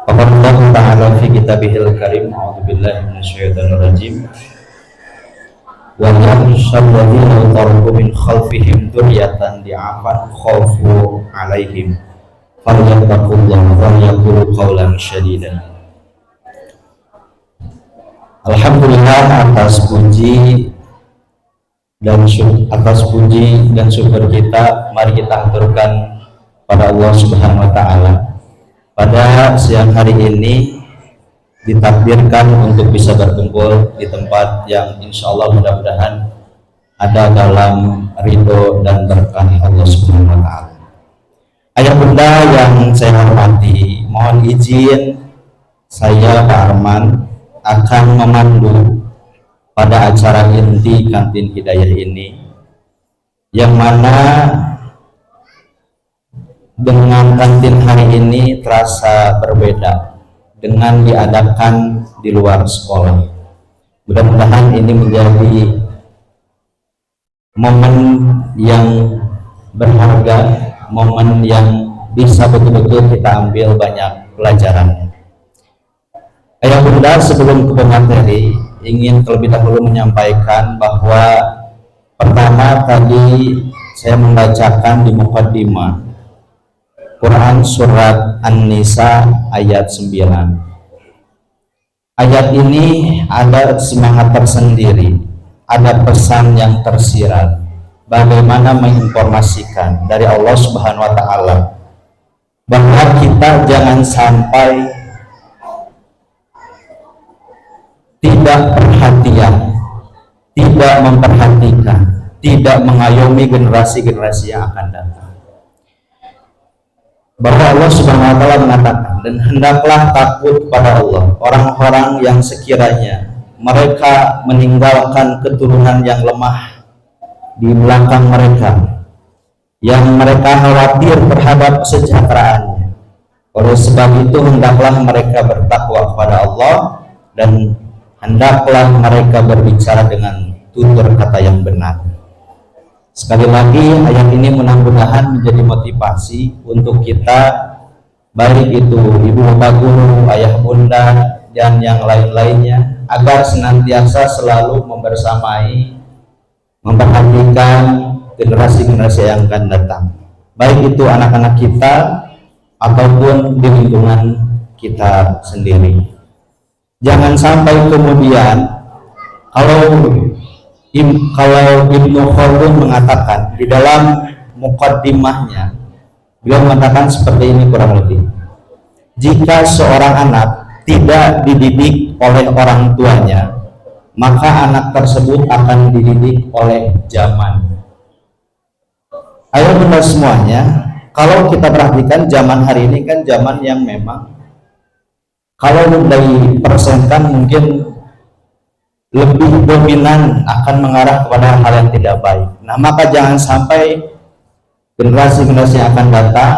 Faqad Allah Ta'ala fi kitabihil karim, a'udzubillahi minasyaitonir rajim. Wa yakhshal ladzina taraku min khalfihim dzurriyyatan di'afan khaufu 'alaihim falyattaqullaha wa yaqulu qawlan shadidan. Alhamdulillah atas puji dan syukur kita, mari kita haturkan pada Allah Subhanahu wa Ta'ala. Pada siang hari ini ditakdirkan untuk bisa berkumpul di tempat yang insya Allah mudah-mudahan ada dalam ridho dan berkah Allah Subhanahu wa Ta'ala. Ayah bunda yang saya hormati, mohon izin saya Pak Arman akan memandu pada acara inti Kantin Hidayah ini, yang mana dengan kantin hari ini terasa berbeda dengan diadakan di luar sekolah. Mudah-mudahan ini menjadi momen yang berharga, momen yang bisa betul-betul kita ambil banyak pelajaran. Ayah bunda, sebelum ke materi, ingin terlebih dahulu menyampaikan bahwa pertama tadi saya membacakan di muqaddimah Quran surat An-Nisa ayat 9. Ayat ini ada semangat tersendiri, ada pesan yang tersirat bagaimana menginformasikan dari Allah Subhanahu wa Ta'ala bahwa kita jangan sampai tidak perhatian, tidak memperhatikan, tidak mengayomi generasi-generasi yang akan datang. Bahwa Allah Subhanahu wa Ta'ala mengatakan, dan hendaklah takut kepada Allah orang-orang yang sekiranya mereka meninggalkan keturunan yang lemah di belakang mereka, yang mereka khawatir terhadap kesejahteraannya. Oleh sebab itu hendaklah mereka bertakwa kepada Allah dan hendaklah mereka berbicara dengan tutur kata yang benar. Sekali lagi, ayat ini mudah-mudahan menjadi motivasi untuk kita, baik itu ibu bapak guru, ayah bunda, dan yang lain-lainnya, agar senantiasa selalu membersamai, memperhatikan generasi-generasi yang akan datang, baik itu anak-anak kita ataupun di lingkungan kita sendiri. Jangan sampai kemudian kalau Ibnu Khaldun mengatakan di dalam muqaddimahnya, beliau mengatakan seperti ini kurang lebih: jika seorang anak tidak dididik oleh orang tuanya, maka anak tersebut akan dididik oleh zaman. Ayo bunda semuanya, kalau kita perhatikan zaman hari ini kan zaman yang memang kalau dipersenkan mungkin lebih dominan akan mengarah kepada hal yang tidak baik. Nah, maka jangan sampai generasi-generasi yang akan datang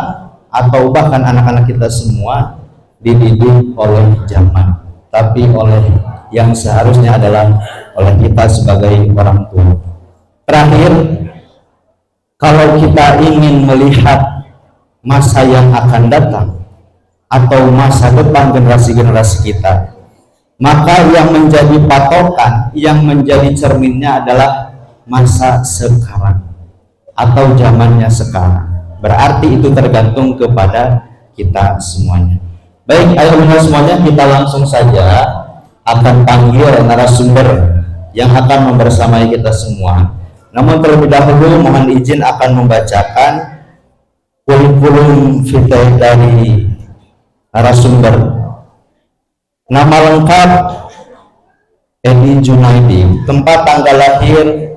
atau bahkan anak-anak kita semua dididik oleh zaman, tapi oleh yang seharusnya adalah oleh kita sebagai orang tua. Terakhir, kalau kita ingin melihat masa yang akan datang atau masa depan generasi-generasi kita, maka yang menjadi patokan, yang menjadi cerminnya adalah masa sekarang atau zamannya sekarang. Berarti itu tergantung kepada kita semuanya. Baik, ayo semuanya, kita langsung saja akan panggil narasumber yang akan membersamai kita semua. Namun terlebih dahulu mohon izin akan membacakan kurikulum vitae dari narasumber. Nama lengkap Edi Junaidi, tempat tanggal lahir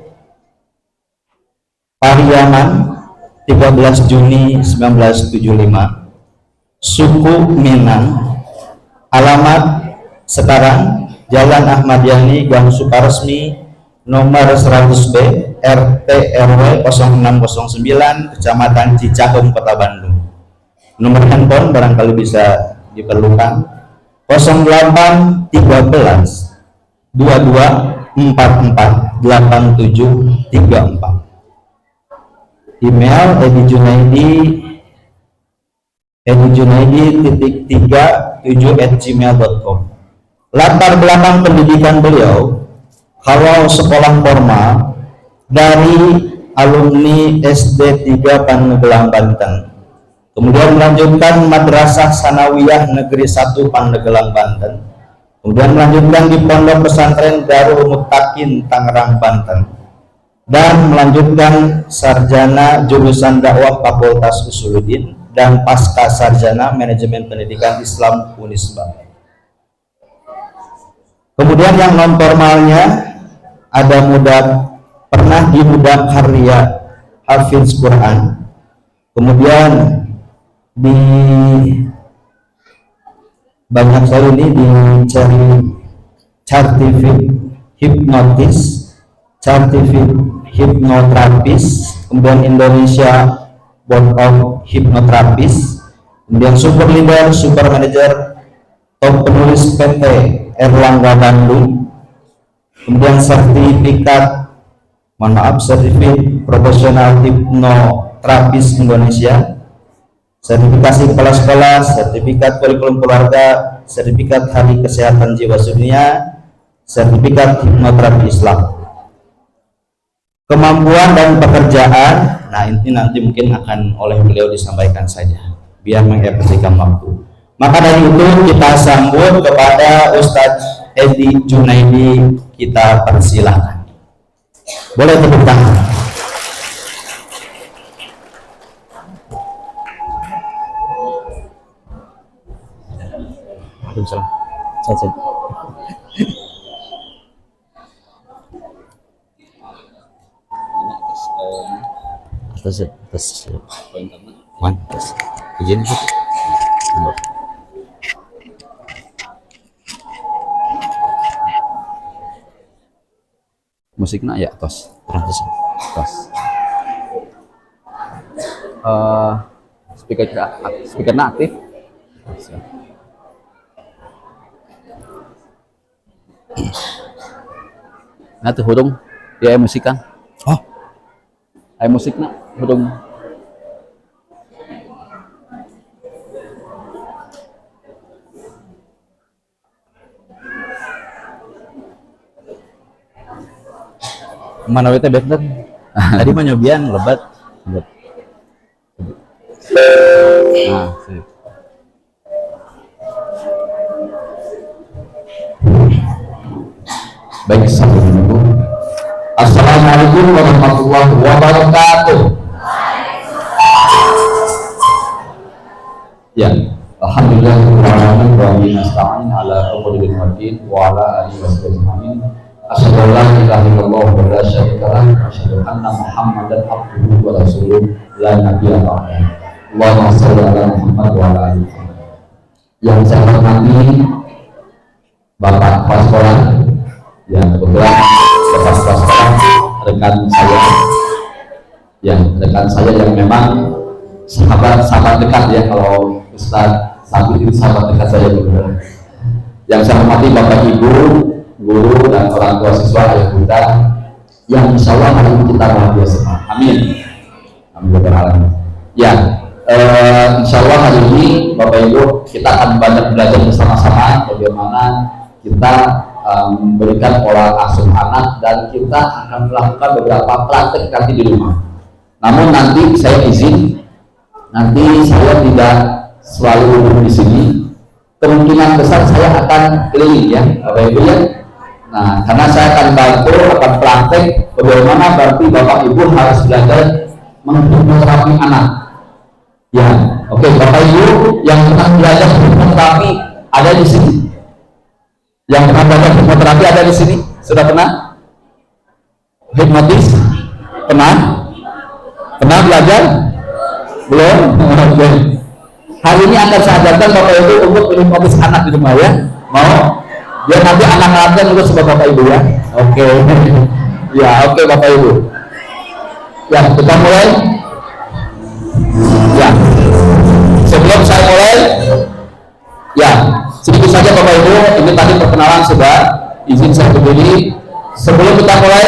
Pariaman 13 Juni 1975, suku Minang, alamat sekarang Jalan Ahmad Yani, Gang Sukaresmi, nomor 100B, RT RW 0609, Kecamatan Cicahem, Kota Bandung. Nomor handphone barangkali bisa diperlukan 08 13 22 44 87 34. Email Edi Junaidi titik 3 7@gmail.com. Latar belakang pendidikan beliau, kalau sekolah formal dari alumni SD 3 Pandeglang Banten, kemudian melanjutkan Madrasah Sanawiyah Negeri 1 Pandeglang Banten, kemudian melanjutkan di Pondok Pesantren Darul Muttaqin Tangerang Banten, dan melanjutkan sarjana jurusan dakwah Fakultas Usuluddin dan pasca sarjana manajemen pendidikan Islam Unisba. Kemudian yang non formalnya ada pernah di Muda Karya Hafiz Quran, kemudian di banyak sekali ini dicari certificate hipnotis, certificate hipnoterapis, kemudian Indonesia Board of Hypnotherapist, kemudian super leader, super manager, top penulis PT Erlangga Bandung, kemudian sertifikat profesional hipnoterapis Indonesia, sertifikasi kepala sekolah, sertifikat kurikulum keluarga, sertifikat Hari Kesehatan Jiwa Sedunia, sertifikat hipnoterapi Islam. Kemampuan dan pekerjaan, nah ini nanti mungkin akan oleh beliau disampaikan saja biar mengefisienkan waktu. Maka dari itu kita sambut kepada Ustadz Edi Junaidi, kita persilahkan. Boleh tepuk tangan. Waalaikumsalam. Atas mantas izin musiknya ya tos speakernya aktif. Nah tuh hurung dia musikan. Oh, ay musiknya hurung. Mana wete bener? Tadi mah nyobian lebat. Nah, sip. Baik, Assalamualaikum warahmatullahi wabarakatuh. Ya, alhamdulillah wa nasta'in ala umuri bil wa ala alihi wasallam. Asyhadu an la ilaha illallah wa la syarika lah wa asyhadu anna Muhammadan abduhu wa rasuluh la nabiyya ba'dahu. Allahumma shalli ala Muhammad wa ala ali Muhammad. Yang saya hormati Bapak Kepala Sekolah, yang kebetulan Bapak Kepala Sekolah rekan saya, rekan saya yang memang sahabat dekat ya, kalau Ustaz Sabit itu sahabat dekat saya juga. Yang saya hormati Bapak Ibu, guru dan orang tua siswa ayah bunda, yang insya Allah hari ini kita bahagia semua. Amin. Amin. Ya, insya Allah hari ini Bapak Ibu kita akan banyak belajar bersama-sama bagaimana kita memberikan pola asuh anak, dan kita akan melakukan beberapa praktek nanti di rumah. Namun nanti saya izin, nanti saya tidak selalu duduk di sini. Kemungkinan besar saya akan keliling ya, Bapak Ibu ya. Nah, karena saya akan bantu, akan praktek bagaimana berarti Bapak Ibu harus belajar menghipnoterapi anak. Ya, oke, Bapak Ibu yang pernah belajar hipnoterapi ada di sini. Yang pernah belajar hipnoterapi ada di sini? Sudah pernah? Hipnotis? Pernah? Pernah belajar? Belum? Belum. Hari ini akan saya ajarkan Bapak Ibu untuk menghipnotis anak di rumah ya. Mau? Biar nanti anak-anaknya juga sebagai Bapak Ibu ya. Oke. Ya, oke Bapak Ibu. Ya, kita mulai. Ya. Sebelum saya mulai, ya, sedikit saja Bapak Ibu, ini tadi perkenalan sudah, izin saya berdiri. Sebelum kita mulai,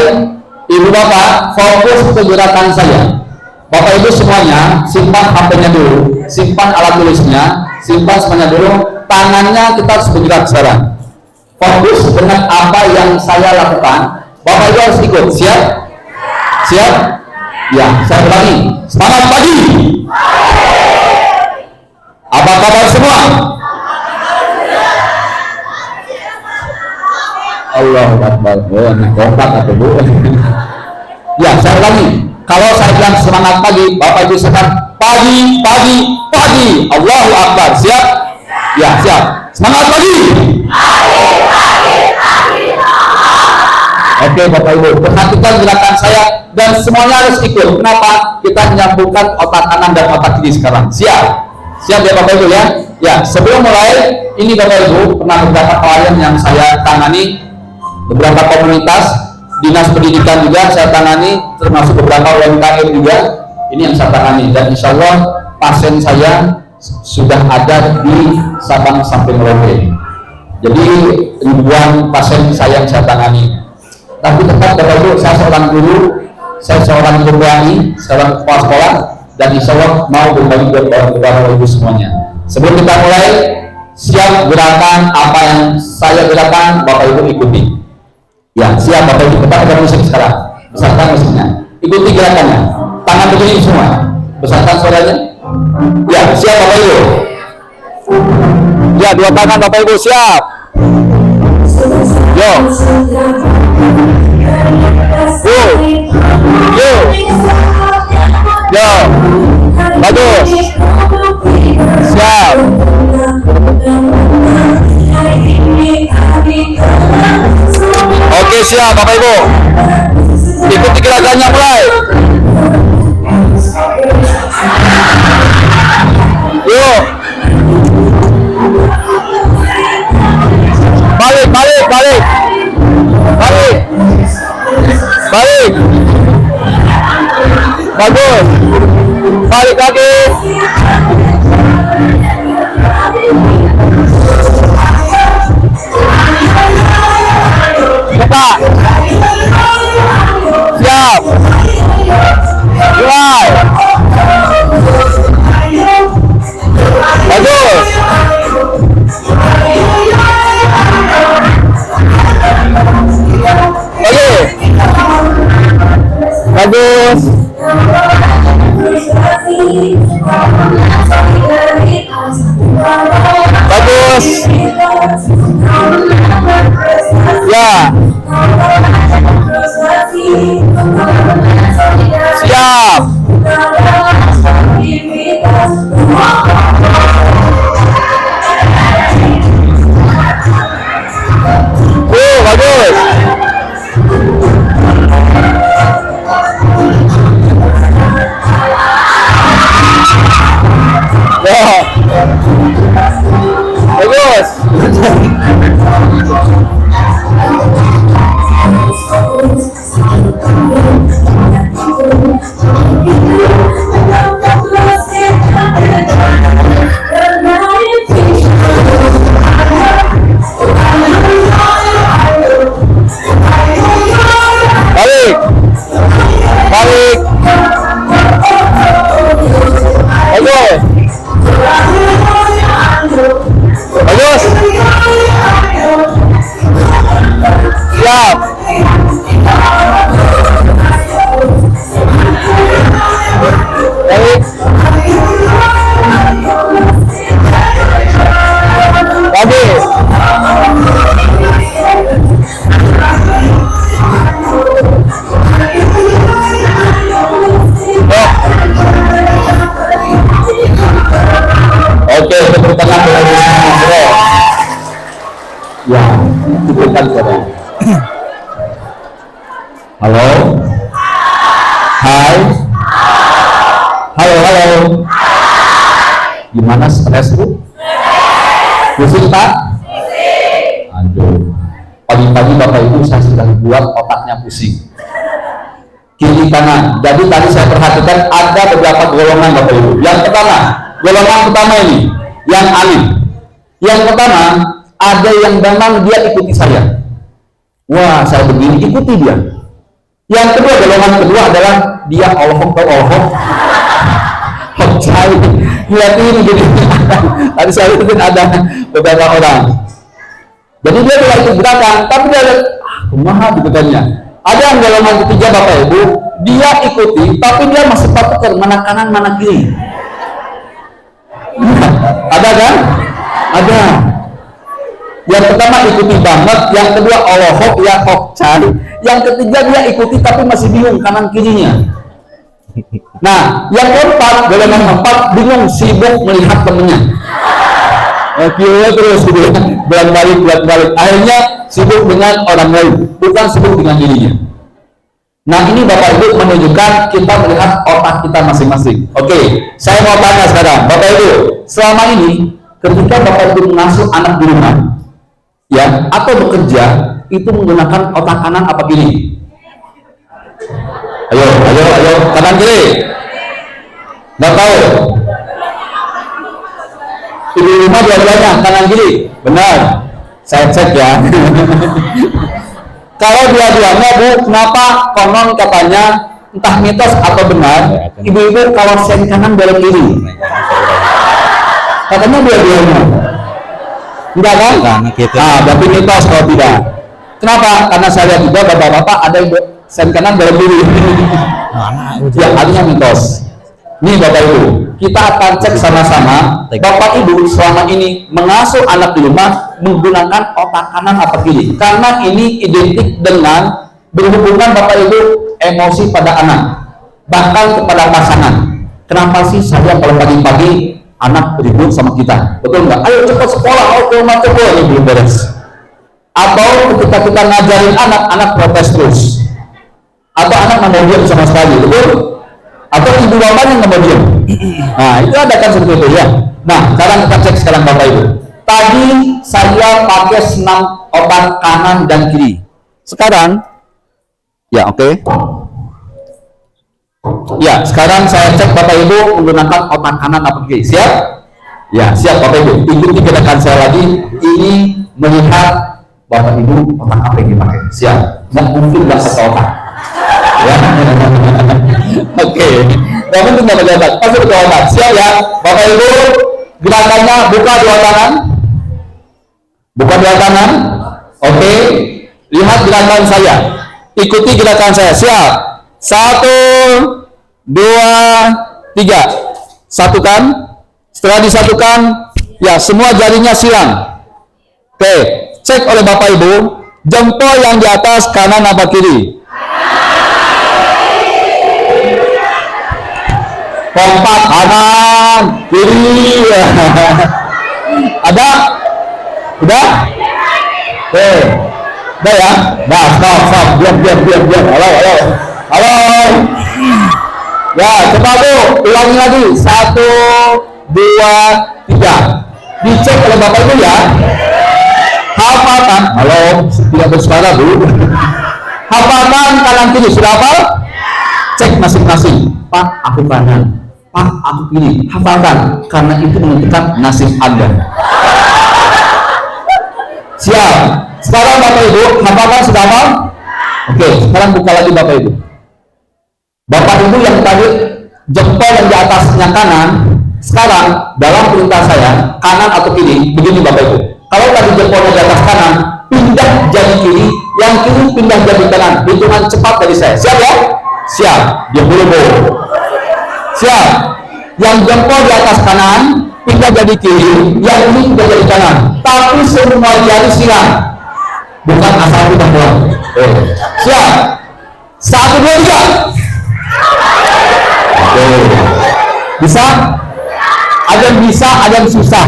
Ibu Bapak fokus ke gerakan saya. Bapak Ibu semuanya simpan HP-nya dulu, simpan alat tulisnya, simpan semuanya dulu. Tangannya kita harus bergerak sekarang. Fokus dengan apa yang saya lakukan. Bapak Ibu harus ikut. Siap? Siap? Ya, saya ulangi. Semangat pagi. Apa kabar semua? Allahu Akbar. Oh, ini kompak atau Bu? Ya, saya ulangi. Kalau saya bilang semangat pagi, Bapak Ibu sekarang pagi, pagi, pagi. Allahu Akbar. Siap? Ya, siap. Semangat pagi. Oke, Bapak Ibu, perhatikan gerakan saya dan semuanya harus ikut. Kenapa? Kita menyambungkan otak kanan dan otak kiri sekarang. Siap? Siap ya Bapak Ibu ya? Ya, sebelum mulai, ini Bapak Ibu pernah beberapa klien yang saya tangani, beberapa komunitas dinas pendidikan juga saya tangani, termasuk beberapa UMKM juga. Ini yang saya tangani dan insya Allah pasien saya sudah ada di Sabang sampai Merauke. Jadi ribuan pasien saya yang saya tangani. Tapi tetap Bapak Ibu, saya seorang guru, saya seorang pembiayai, seorang kepala sekolah, dan insya Allah mau berbagi buat Bapak Ibu semuanya. Sebelum kita mulai, siap gerakan apa yang saya gerakan, Bapak Ibu ikuti. Ya, siap Bapak Ibu, kita ada musik sekarang, besarkan musiknya. Ikuti gerakannya, tangan begini semua, besarkan suaranya. Ya, siap Bapak Ibu. Ya, dua tangan Bapak Ibu, siap. Yo. Yo. Yo. Bagus. Siap. Oke, siap Bapak Ibu. Ikuti gerakannya mulai. Yuk. Balik, balik, balik. Balik. Balik. Bagus. Balik lagi. Buka. Siap. Mulai. Bagus. Bagus. Bagus. Ya. Siap. Bagus. Ya. Bagus. Balik. Balik. Bagus. Bagus. Siap. Balik. Bagus. Oke, tepuk tangan dari semua. Ya, diberikan kepada. Halo. Hai. Halo, halo. Gimana stres Bu? Pusing Pak? Aduh. Pagi-pagi Bapak Ibu saya sudah buat otaknya pusing. Kiri kanan. Jadi tadi saya perhatikan ada beberapa golongan Bapak Ibu. Yang pertama, golongan pertama ini yang alim. Yang pertama ada yang memang dia ikuti saya. Wah, saya begini ikuti dia. Yang kedua, golongan kedua adalah dia Allah. ngeliatin gini. Tadi saya lihatin ada beberapa orang. Jadi dia mulai ikut gerakan, tapi dia lihat, kumaha gitu-gitu. Ada yang golongan ketiga Bapak Ibu, dia ikuti, tapi dia masih patuh mana kanan mana kiri. Ada kan? Ada. Yang pertama ikuti banget, yang kedua Allahok ya cari, yang ketiga dia ikuti tapi masih bingung kanan kirinya. Nah, yang keempat, golongan keempat bingung, sibuk melihat temennya. Akhirnya terus gitu, balik. Akhirnya sibuk dengan orang lain, bukan sibuk dengan dirinya. Nah, ini Bapak Ibu menunjukkan kita melihat otak kita masing-masing. Oke, saya mau tanya sekarang, Bapak Ibu, selama ini ketika Bapak Ibu mengasuh anak di rumah, ya, atau bekerja, itu menggunakan otak kanan apa kiri? Ayo, kanan kiri. Nggak tahu. Di rumah dua-duanya kanan kiri, benar. Saya cek ya. Kalau dua-duanya Bu, kenapa konon katanya entah mitos atau benar, ibu-ibu kalau sen kanan belok kiri? Katanya dua-duanya. Enggak kan? Nah, berarti mitos kalau tidak. Kenapa? Karena saya lihat juga bapak-bapak ada yang sen kanan belok kiri. Ya, artinya mitos. Nih Bapak Ibu, kita akan cek sama-sama Bapak Ibu selama ini mengasuh anak di rumah menggunakan otak kanan apa kiri, karena ini identik dengan berhubungan Bapak Ibu emosi pada anak, bahkan kepada pasangan. Kenapa sih saya kalau pagi-pagi anak ribut sama kita, betul nggak? Ayo cepat sekolah, ke rumah cepat, ini belum beres. Atau ketika kita ngajarin anak protes terus, atau anak nggak mau diam sama sekali, betul? Atau ibu bapaknya nggak mau diam. Nah, itu ada kan seperti itu ya. Nah, sekarang kita cek sekarang Bapak Ibu. Tadi saya pakai senam otak kanan dan kiri. Sekarang, ya oke. Ya, sekarang saya cek Bapak Ibu menggunakan otak kanan apa kiri. Siap? Ya, siap Bapak Ibu. Ikuti gerakan saya lagi. Ini melihat Bapak Ibu otak apa yang dipakai. Siap? Nggak mungkin nggak satu otak. Ya. Oke. Nggak mungkin nggak pakai otak. Pasti pakai otak. Siap ya, Bapak Ibu. Gerakannya buka dua tangan. Buka dua tangan. Oke. Lihat gerakan saya. Ikuti gerakan saya. Siap. 1, 2, 3. Satukan. Setelah disatukan, ya semua jarinya silang. Oke. Cek oleh Bapak Ibu. Jempol yang di atas kanan apa kiri? Kompak kanan kiri. Ada? Udah? Oke. Udah ya? Nah, stop. Diam. Halo. Ya, coba Bu, ulangi lagi. 1, 2, 3. Dicek oleh Bapak Ibu ya. Hafalkan. Halo, tidak bersuara Bu. Hafalkan kanan kiri. Sudah hafal? Cek masing-masing. Pak, aku kanan. Pak, aku kiri. Hafalkan, karena itu menentukan nasib Anda. Siap. Sekarang Bapak Ibu, hafalkan sudah hafal? Oke, sekarang buka lagi Bapak Ibu. Bapak Ibu yang tadi jempol yang di atasnya kanan, sekarang dalam perintah saya, kanan atau kiri, begini Bapak Ibu. Kalau tadi jempolnya di atas kanan, pindah jadi kiri, yang kiri pindah jadi kanan. Hitungan cepat dari saya. Siap ya? Siap. Diam dulu Bu. Siap. Yang jempol di atas kanan pindah jadi kiri, yang ini pindah jadi kanan. Tapi semua jari silang, bukan asal kita buang. Siap. 1, 2, 3. Bisa? Ada yang bisa, ada yang susah.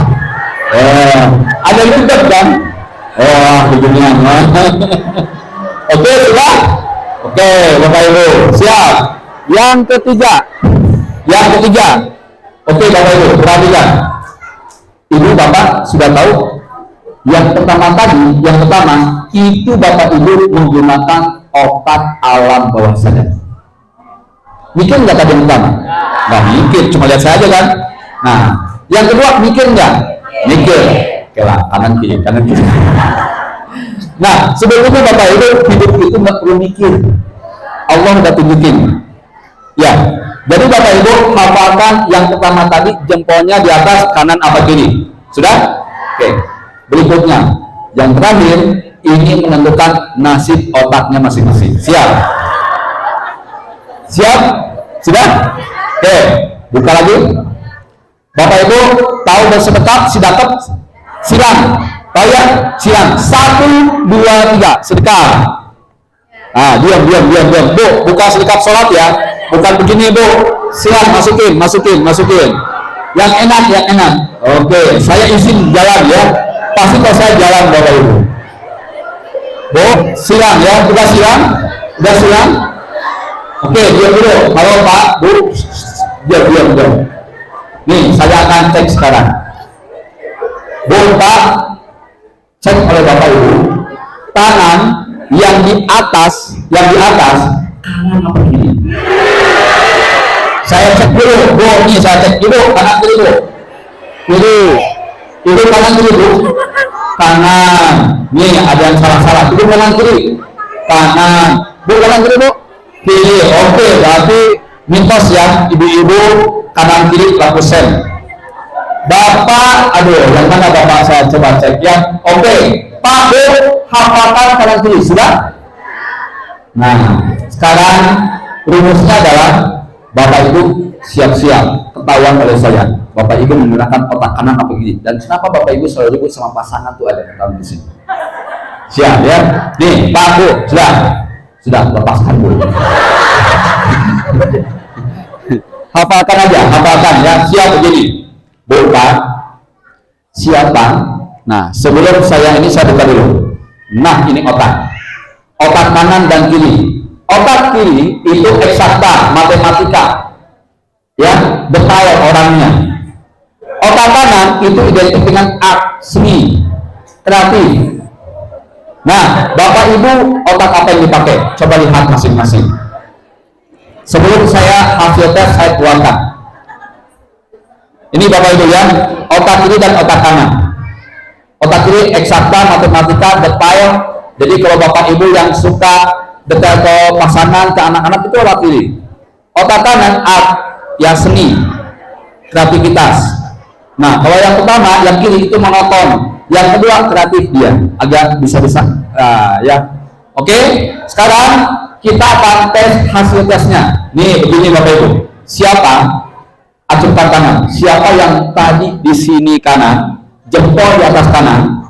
Ada yang ribet kan? Begini. Oke, sudah? Oke, Bapak Ibu, siap. Yang ketiga. Oke, Bapak Ibu, perhatikan. Ibu Bapak sudah tahu. Yang pertama itu Bapak Ibu menggunakan otak alam bawah sadar. Mikir nggak tadi yang pertama? Nggak mikir, cuma lihat saja kan. Nah, yang kedua mikir nggak? Mikir. Oke lah, kanan kiri. Nah, sebetulnya Bapak Ibu hidup itu nggak perlu mikir. Allah udah tunjukin. Ya, Jadi Bapak Ibu hafalkan yang pertama tadi, jempolnya di atas kanan apa kiri. Sudah? Oke. Berikutnya, yang terakhir ini menentukan nasib otaknya masing-masing. Siap? Siap? Sudah? Oke. Buka lagi. Bapak Ibu tahu bersedekap, sidakep, silang. Tahu ya? Silang. 1, 2, 3. Sedekah. Ah, diam. Bu, buka sedekap sholat ya. Bukan begini Bu. Silang, masukin. Yang enak. Oke, saya izin jalan ya. Pasti kalau saya jalan Bapak Ibu. Bu, silang ya. Udah silang. Oke, diam dulu. Kalau Pak, Bu, diam. Nih, saya akan cek sekarang. Bu, Pak, cek oleh Bapak Ibu. Tangan yang di atas kanan apa kiri? Saya cek dulu, Bu. Nih, saya cek dulu kanan kiri, Bu. Itu kanan kiri, Bu. Kanan. Nih, ada yang salah. Itu kanan kiri. Kanan. Bu, kanan kiri, Bu. Kiri. Oke, berarti mitos ya, ibu-ibu kanan kiri 100%. Bapak, yang mana Bapak, saya coba cek ya. Oke, Pak, Bu, hafalkan kanan kiri, sudah? Nah, sekarang rumusnya adalah Bapak Ibu siap-siap ketahuan oleh saya. Bapak Ibu menggunakan otak kanan apa kiri. Dan kenapa Bapak Ibu selalu ribut sama pasangan tuh ada yang di sini. Siap ya? Nih, Pak, Bu, sudah lepaskan Bu. Hafalkan ya. Siap begini. Bu, Pak, siapa? Nah, sebelum saya buka dulu. Nah, ini otak kanan dan kiri. Otak kiri itu eksakta, matematika, ya, detail orangnya. Otak kanan itu identik dengan art, seni, kreatif. Nah, Bapak Ibu otak apa yang dipakai? Coba lihat masing-masing. Sebelum hasil tes saya keluarkan. Ini Bapak Ibu ya, otak kiri dan otak kanan. Otak kiri eksakta, matematika, detail. Jadi kalau Bapak Ibu yang suka detail ke pasangan, ke anak-anak, itu otak kiri. Otak kanan art, ya, seni, kreativitas. Nah, kalau yang pertama, yang kiri itu monoton. Yang kedua kreatif, dia agak bisa-bisa. Ya. Oke, sekarang kita akan tes hasil tesnya. Nih, begini Bapak Ibu. Siapa? Acungkan tangan. Siapa yang tadi di sini kanan, jempol di atas kanan,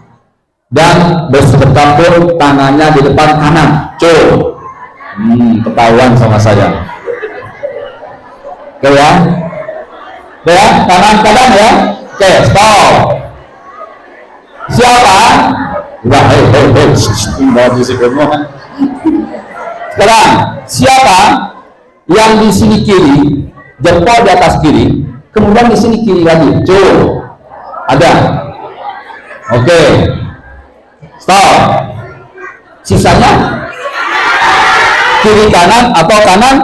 dan bersedekap pun tangannya di depan kanan. Ketahuan sama saya. Oke ya? Kanan ya? Oke, stop. Siapa? Sekarang, siapa yang di sini kiri, jempol di atas kiri, kemudian di sini kiri lagi? Ada? Oke. Stop. Sisanya kiri kanan atau kanan?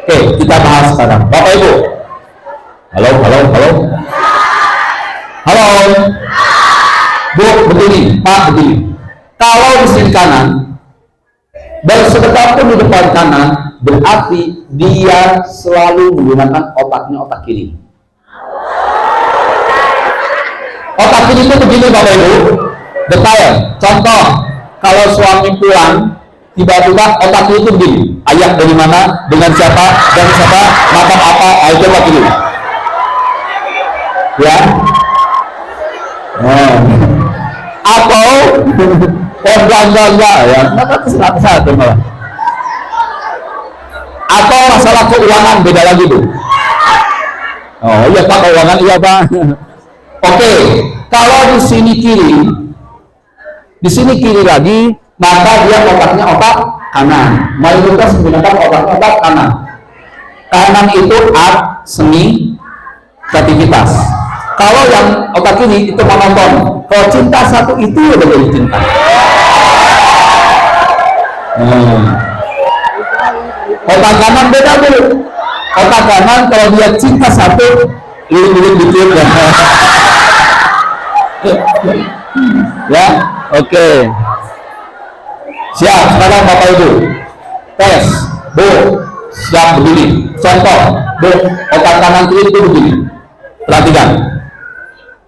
Oke, kita bahas sekarang. Bapak Ibu. Halo. Bu, begini, Pak, begini. Kalau di sini kanan, bersedekap pun di depan kanan, berarti dia selalu menggunakan otaknya otak kiri. Otak kiri itu begini Bapak Ibu. Detail. Contoh, kalau suami pulang, tiba-tiba otak kiri itu begini. Ayah dari mana? Dengan siapa? Makan apa? Ayo coba dulu. Ya. Atau enggak ya. Kenapa kesana malah? Atau masalah keuangan beda lagi Bu. Oh iya Pak, keuangan iya Pak. Oke, kalau di sini kiri lagi, maka dia otaknya otak kanan. Mayoritas menggunakan otaknya otak kanan. Kanan itu art, seni, kreativitas. Kalau yang otak kiri itu monoton. Kalau cinta satu itu udah jadi cinta. Otak kanan beda dulu. Otak kanan kalau dia cinta satu, lirik dikit ya. Ya, oke. Siap, sekarang Bapak Ibu tes. Bu, Siap begini. Contoh, Bu, otak kanan kiri itu begini. Perhatikan.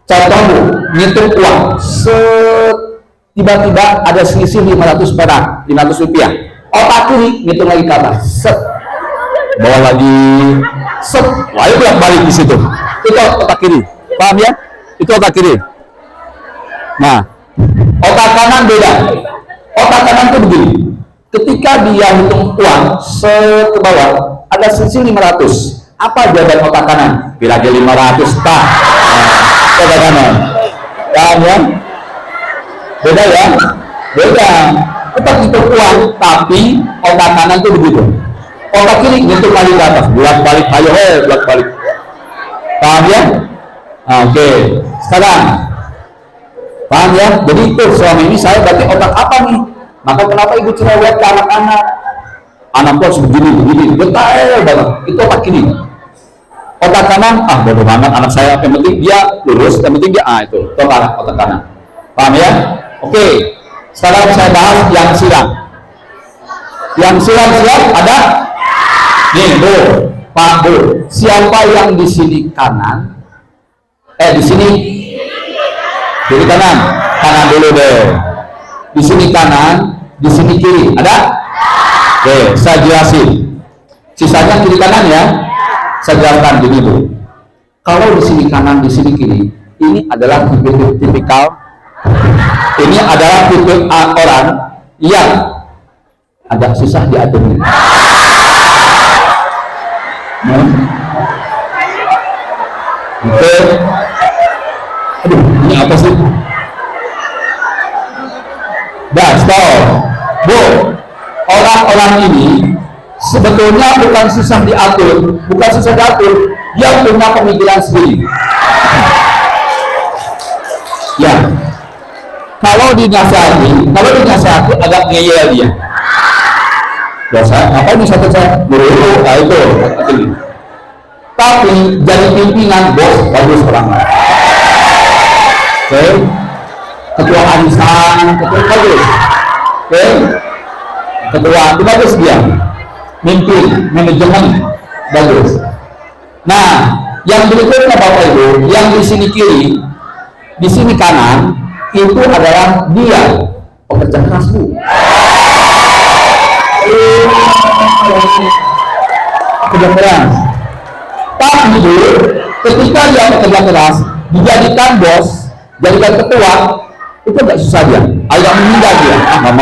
Contoh Bu, ngitung uang. Tiba-tiba ada selisih 500 perak, 500 rupiah. Otak kiri ngitung lagi ke atas. Set. Bawa lagi. Set. Lalu balik di situ. Itu otak kiri. Paham ya? Itu otak kiri. Nah, otak kanan beda. Otak kanan itu begini. Ketika dia hitung uang ke bawah, ada selisih 500. Apa jawaban otak kanan? Bila dia 500 tak. Otak kanan. Paham ya? Beda ya? Beda. Tetap hitung uang, tapi otak kanan itu begitu. Otak kiri hitung lagi ke atas. Bolak-balik, ayo bolak-balik. Paham ya? Oke. Sekarang paham ya? Jadi itu selama ini saya berarti otak apa nih? Maka kenapa ibu cerewet ke anak-anak? Anak harus begini, detail banget. Itu otak kiri. Otak kanan, bodoh banget anak saya. Yang penting dia lurus, yang penting dia itu otak kanan. Paham ya? Oke. Sekarang saya bahas yang silang. Yang silang siap ada? Nih Bu, Pak Bu. Siapa yang di sini kanan? Di sini kiri kanan, kanan dulu deh. Di sini kanan, di sini kiri. Ada? Oke, saya jelasin. Sisanya kiri kanan ya. Saya jelaskan gini Bu. Kalau di sini kanan, di sini kiri, ini adalah tipikal. Ini adalah tipe orang yang agak susah diaturnya. Oke. Aduh, ini apa sih? Dah, stop. Bu, orang-orang ini sebetulnya bukan susah diatur, dia punya pemikiran sendiri. Ya, kalau dinasihati agak ngeyel dia. Dosa, apa ini satu saya? Itu. Tapi jadi pimpinan bos bagus orang lain. Oke, ketua arisan, ketua bagus. Oke, ketua itu bagus dia. Mimpin, manajemen bagus. Nah, yang berikutnya Bapak Ibu, yang di sini kiri, di sini kanan, itu adalah dia pekerja keras Bu. Pekerja keras. Tapi Bu, ketika dia pekerja keras, dijadikan bos, jadikan ketua, itu agak susah dia, agak menghindar dia. Nggak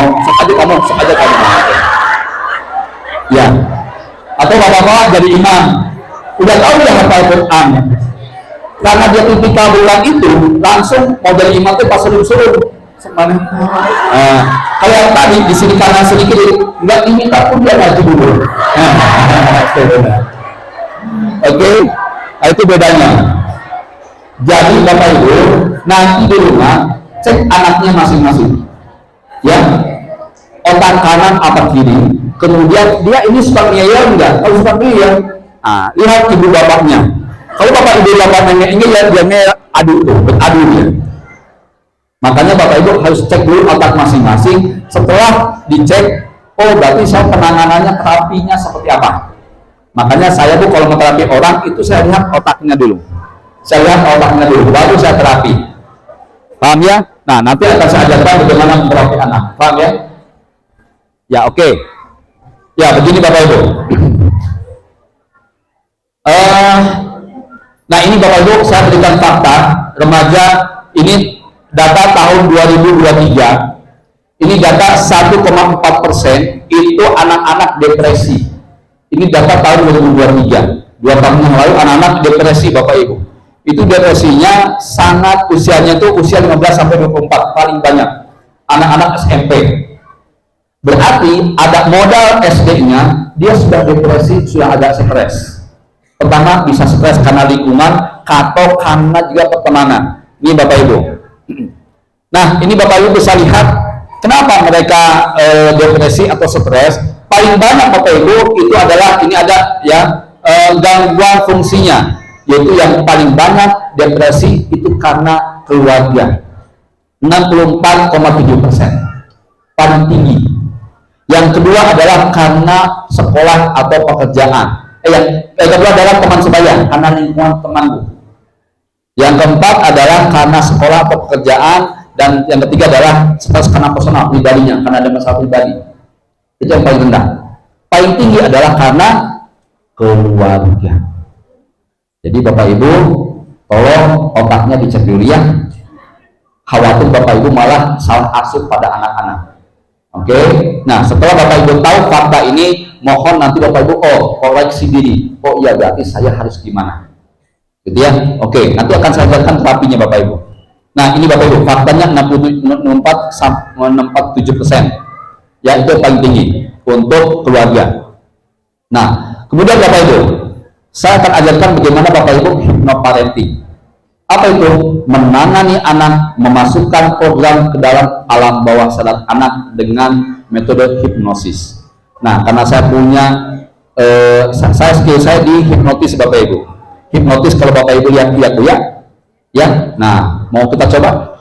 mau, sok aja kamu. Ya. Atau bapak-bapak jadi imam, udah tahu dia hafal Quran. Karena dia tipikal bulan itu, langsung mau jadi imam itu pas suruh semana. Kalau yang tadi di sini kanan sini kiri, nggak diminta pun dia ngaji dulu. Oke, itu bedanya. Jadi Bapak Ibu, nanti di rumah cek anaknya masing-masing. Ya, otak kanan apa kiri. Kemudian dia ini suka ngeyel enggak? Kalau suka ngeyel, lihat ibu bapaknya. Kalau bapak ibu bapaknya ngeyel, dia adu dia. Makanya Bapak Ibu harus cek dulu otak masing-masing. Setelah dicek, oh berarti saya penanganannya terapinya seperti apa. Makanya saya tuh kalau mau terapi orang itu saya lihat otaknya dulu. Baru saya terapi. Paham ya? Nah, nanti akan saya ajarkan bagaimana menterapi anak. Paham ya? Ya, oke. Ya, begini Bapak Ibu. Nah, ini Bapak Ibu saya berikan fakta remaja ini data tahun 2023. Ini data 1,4% itu anak-anak depresi. Ini data tahun 2023. 2 tahun yang lalu anak-anak depresi Bapak Ibu. Itu depresinya sangat usianya itu usia 15 sampai 24 paling banyak. Anak-anak SMP. Berarti ada modal SD-nya, dia sudah depresi, sudah agak stres. Pertama bisa stres karena lingkungan, atau karena juga pertemanan. Ini Bapak Ibu. Nah, ini Bapak Ibu bisa lihat kenapa mereka depresi atau stres. Paling banyak Bapak Ibu itu adalah ini ada ya gangguan fungsinya, yaitu yang paling banyak depresi itu karena keluarga. 64,7%. Paling tinggi. Yang kedua adalah karena sekolah atau pekerjaan. Yang kedua adalah teman sebaya, karena lingkungan temanku. Yang keempat adalah karena sekolah atau pekerjaan, dan yang ketiga adalah stres karena personal pribadinya, karena ada masalah pribadi. Itu yang paling rendah. Paling tinggi adalah karena keluarga. Jadi Bapak Ibu, tolong otaknya dicek dulu ya. Khawatir Bapak Ibu malah salah asuh pada anak-anak. Oke, nah setelah Bapak Ibu tahu fakta ini, mohon nanti Bapak Ibu koreksi diri. Oh iya, berarti saya harus gimana? Gitu ya. Oke, nanti akan saya jelaskan terapinya Bapak Ibu. Nah ini Bapak Ibu, faktanya 64-67%. Ya, itu paling tinggi untuk keluarga. Nah, kemudian Bapak Ibu, saya akan ajarkan bagaimana Bapak Ibu hypnoparenting. Apa itu? Menangani anak, memasukkan program ke dalam alam bawah sadar anak dengan metode hipnosis. Nah, karena saya punya skill saya di hipnotis Bapak Ibu. Hipnotis kalau Bapak Ibu lihat ya. Nah, mau kita coba?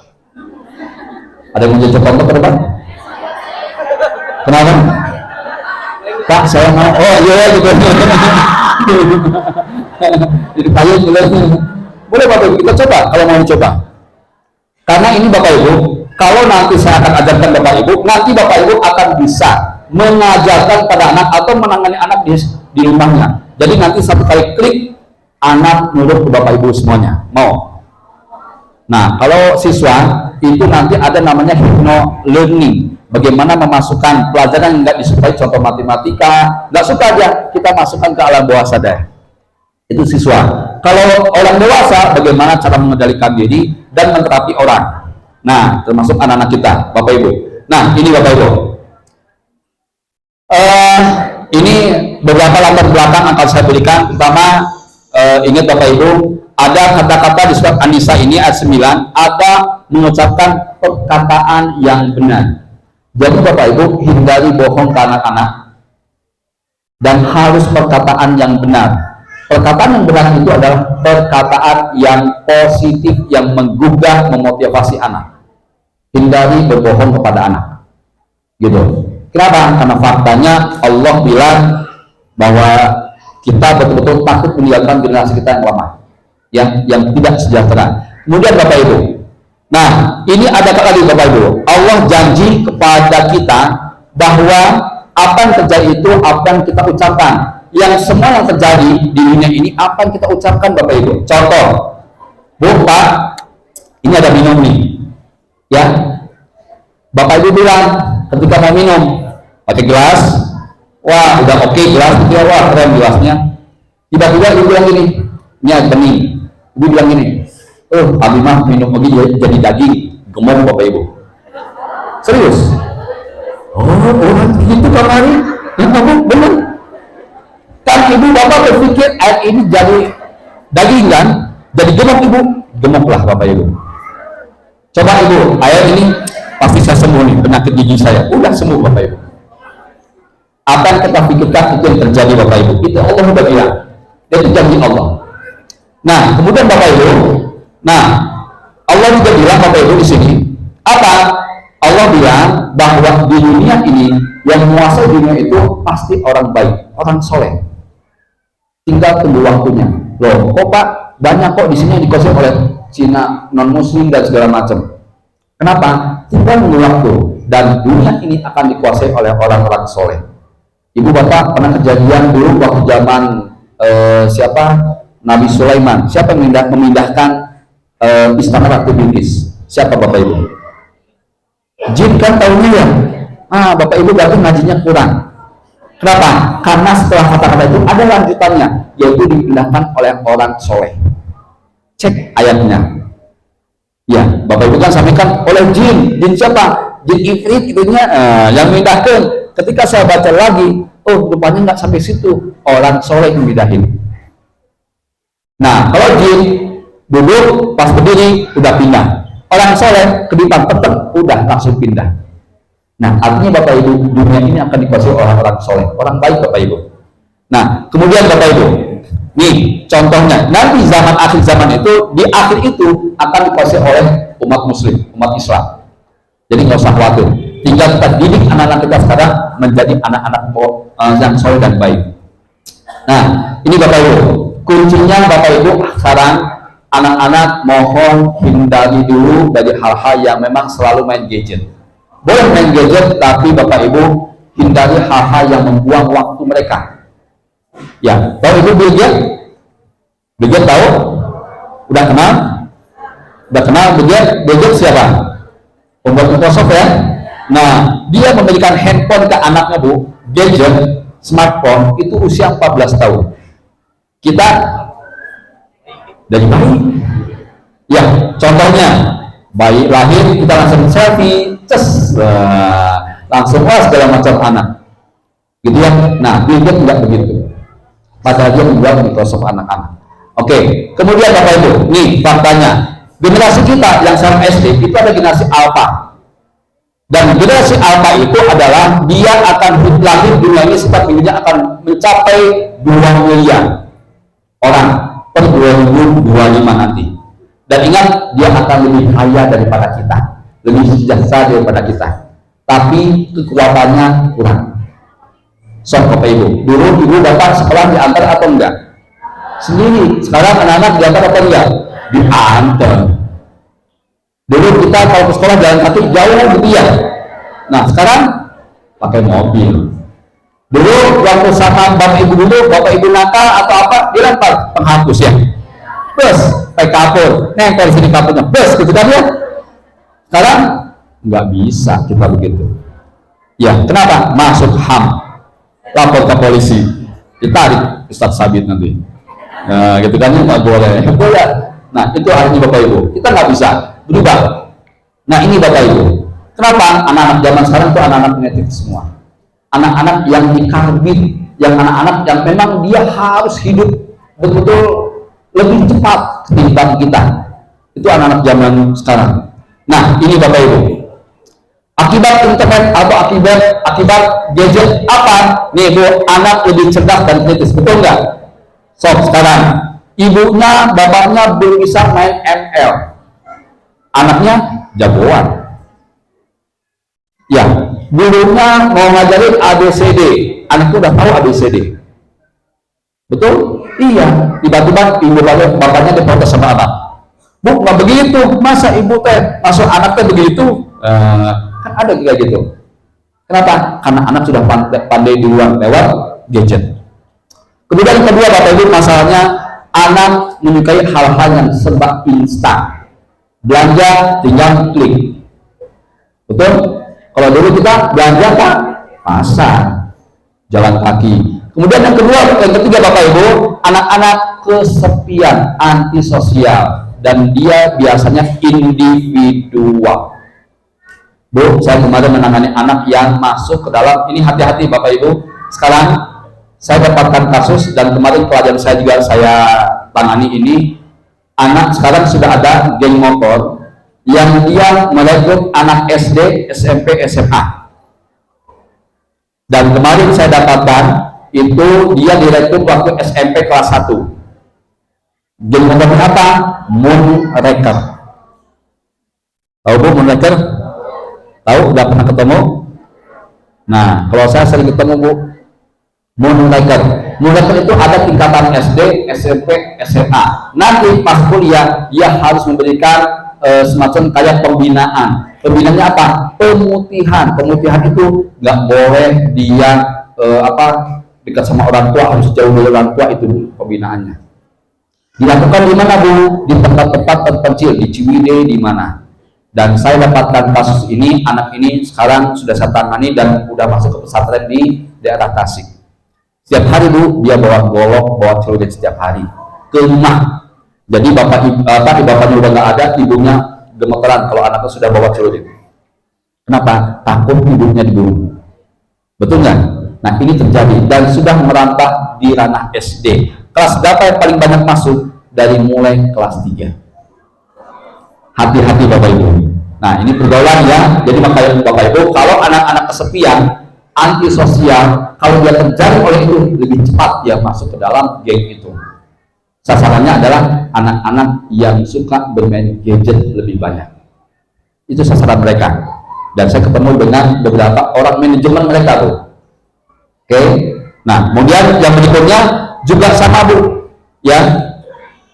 Ada yang mau coba untuk ke depan? Kenapa? Pak, saya mau. Oh iya gitu. Jadi payung gitu. Boleh Bapak Ibu, kita coba kalau mau dicoba. Karena ini Bapak Ibu, kalau nanti saya akan ajarkan Bapak Ibu, nanti Bapak Ibu akan bisa mengajarkan pada anak atau menangani anak di rumahnya. Jadi nanti satu kali klik, anak nurut ke Bapak Ibu semuanya. Mau? Nah, kalau siswa itu nanti ada namanya hypno learning. Bagaimana memasukkan pelajaran yang nggak disukai, contoh matematika, nggak suka aja, kita masukkan ke alam bawah sadar. Itu siswa. Kalau orang dewasa, bagaimana cara mengendalikan diri dan menterapi orang. Nah, termasuk anak-anak kita, Bapak Ibu. Nah, ini Bapak Ibu. Ini beberapa latar belakang akan saya berikan. Pertama, ingat Bapak Ibu, ada kata-kata di surat An-Nisa ini ayat 9, ada mengucapkan perkataan yang benar. Jadi Bapak Ibu, hindari bohong ke anak-anak dan harus perkataan yang benar. Perkataan yang benar itu adalah perkataan yang positif, yang menggugah, memotivasi anak. Hindari berbohong kepada anak. Gitu. Kenapa? Karena faktanya Allah bilang bahwa kita betul-betul takut meninggalkan generasi kita yang lama, yang tidak sejahtera. Kemudian Bapak Ibu, nah ini ada lagi Bapak Ibu, Allah janji kepada kita bahwa apa yang terjadi itu apa yang kita ucapkan. Yang semua yang terjadi di dunia ini apa yang kita ucapkan Bapak Ibu. Contoh, Bu, Pak, ini ada minum nih, ya. Bapak Ibu bilang ketika mau minum pakai gelas, wah udah oke gelas, gitu, wah keren gelasnya. Tiba-tiba Ibu bilang gini, ini ada bening. Ibu bilang gini, Abi mah minum lagi jadi daging, gemuk Bapak Ibu. Serius? Orang gitu kemarin, yang kamu benar. Kan Ibu Bapak berpikir air ini jadi daging kan, jadi gemuk Ibu, gemuklah Bapak Ibu. Coba Ibu, air ini pasti saya sembuh nih penyakit gigi saya, udah sembuh Bapak Ibu. Apa yang kita pikirkan itu yang terjadi Bapak Ibu. Itu Allah sudah bilang, itu janji Allah. Nah, kemudian Bapak Ibu, nah Allah juga bilang Bapak Ibu di sini apa? Allah bilang bahwa di dunia ini yang menguasai dunia itu pasti orang baik, orang soleh. Tinggal tunggu waktunya. Loh, kok Pak banyak kok di sini yang dikuasai oleh Cina, non Muslim dan segala macam. Kenapa? Tinggal tunggu waktu dan dunia ini akan dikuasai oleh orang-orang soleh. Ibu Bapak pernah kejadian dulu waktu zaman siapa? Nabi Sulaiman. Siapa yang memindahkan istana Ratu Bilqis? Siapa Bapak Ibu? Jin kan tahunya ya. Bapak Ibu berarti ngajinya kurang. Kenapa? Karena setelah kata-kata itu ada lanjutannya, yaitu dipindahkan oleh orang soleh. Cek ayatnya. Ya, Bapak Ibu kan sampaikan oleh jin. Jin siapa? Jin ifrit itunya yang memindahkan. Ketika saya baca lagi, rupanya nggak sampai situ. Orang soleh yang mindahin. Nah, kalau jin duduk pas berdiri udah pindah. Orang soleh kedipan peteng udah langsung pindah. Nah, artinya Bapak Ibu, dunia ini akan dikuasai orang-orang soleh, orang baik Bapak Ibu. Nah, kemudian Bapak Ibu, nih contohnya, nanti zaman akhir zaman itu, di akhir itu akan dikuasai oleh umat Muslim, umat Islam. Jadi nggak usah khawatir. Tinggal kita didik anak-anak kita sekarang menjadi anak-anak yang soleh dan baik. Nah, ini Bapak Ibu, kuncinya Bapak Ibu sekarang anak-anak mohon hindari dulu dari hal-hal yang memang selalu main gadget. Boleh main gadget, tapi Bapak Ibu hindari hal-hal yang membuang waktu mereka. Ya, tahu Ibu Bill Gates? Bill Gates tahu? Udah kenal? Udah kenal Bill Gates? Bill Gates siapa? Pembuat Microsoft ya. Nah, dia memberikan handphone ke anaknya Bu, gadget, smartphone itu usia 14 tahun. Kita dari bayi. Ya, contohnya bayi lahir kita langsung selfie, langsung segala macam anak. Gitu ya. Nah, Bill Gates tidak begitu. Padahal dia membuat Microsoft anak-anak. Oke, kemudian Bapak Ibu, nih faktanya, generasi kita yang sekarang SD itu ada generasi Alpha. Dan generasi Alpha itu adalah dia akan lahir dunia ini setiap minggunya akan mencapai 2 miliar orang per 2025 nanti. Dan ingat, dia akan lebih kaya daripada kita, lebih sejahtera daripada kita. Tapi kekuatannya kurang. So, Bapak Ibu, dulu Ibu Bapak sekolah diantar atau enggak? Sendiri. Sekarang anak-anak diantar atau enggak? Diantar. Dulu kita kalau ke sekolah jalan kaki jauh gitu ya. Nah sekarang pakai mobil. Dulu waktu sama Bapak Ibu dulu, Bapak Ibu nakal atau apa, dia lempar penghapus ya. Bus, pakai kapur, nempel sini kapurnya, bus gitu kan ya. Sekarang nggak bisa kita begitu. Ya kenapa? Masuk HAM, lapor ke polisi, ditarik Ustadz Sabit nanti. Nah gitu kan ya, nggak boleh. Boleh. Nah itu artinya Bapak Ibu, kita nggak bisa berubah. Nah ini Bapak Ibu, kenapa anak-anak zaman sekarang itu anak-anak genetik semua, anak-anak yang dikarbit, yang anak-anak yang memang dia harus hidup betul-betul lebih cepat ketimbang kita. Itu anak-anak zaman sekarang. Nah ini Bapak Ibu, akibat internet atau akibat gadget apa? Nih Bu, anak lebih cerdas dan kritis, betul nggak? So sekarang ibunya, bapaknya belum bisa main ML, anaknya jagoan. Ya, gurunya mau ngajarin ABCD, anaknya udah tahu ABCD. Betul? Iya. Tiba-tiba ibu bapaknya diprotes sama anak. Bu, nggak begitu. Masa ibu teh masuk anak teh begitu? Kan ada kayak gitu. Kenapa? Karena anak sudah pandai duluan lewat gadget. Kemudian yang kedua Bapak Ibu, masalahnya anak menyukai hal-hal yang serba instan. Belanja tinggal klik. Betul? Kalau dulu kita belanja kan pasar, jalan kaki. Kemudian yang ketiga Bapak Ibu, anak-anak kesepian, antisosial, dan dia biasanya individual. Bu, saya kemarin menangani anak yang masuk ke dalam, ini hati-hati Bapak Ibu. Sekarang saya dapatkan kasus, dan kemarin pelajaran saya juga saya tangani ini, anak sekarang sudah ada geng motor yang dia merekrut anak SD, SMP, SMA. Dan kemarin saya dapatkan itu dia direkrut waktu SMP kelas 1. Geng motornya apa? Moonraker. Tahu Bu Moonraker? Tahu? Udah pernah ketemu? Nah, kalau saya sering ketemu Bu, Moonraker. Moonraker itu ada tingkatan SD, SMP, SMA. Nanti pas kuliah dia harus memberikan semacam kayak pembinaan. Pembinaannya apa? Pemutihan. Pemutihan itu nggak boleh dia dekat sama orang tua, harus jauh dari orang tua, itu pembinaannya. Dilakukan di mana Bu? Di tempat-tempat terpencil, di Ciwidey, di mana. Dan saya dapatkan kasus ini, anak ini sekarang sudah saya tangani dan sudah masuk ke pesantren di daerah Tasik. Setiap hari Bu, dia bawa golok, bawa celurit setiap hari ke rumah. Jadi bapaknya udah nggak ada, ibunya gemeteran kalau anaknya sudah bawa celurit. Kenapa? Takut ibunya dibunuh. Betul nggak? Nah ini terjadi dan sudah merambah di ranah SD. Kelas berapa yang paling banyak masuk? Dari mulai kelas 3. Hati-hati Bapak Ibu. Nah ini pergaulan ya. Jadi makanya Bapak Ibu, kalau anak-anak kesepian, antisosial, kalau dia terjadi oleh itu, lebih cepat dia masuk ke dalam geng itu. Sasarannya adalah anak-anak yang suka bermain gadget lebih banyak. Itu sasaran mereka. dan saya ketemu dengan beberapa orang manajemen mereka tuh. Oke. Nah, kemudian yang berikutnya juga sama Bu, ya.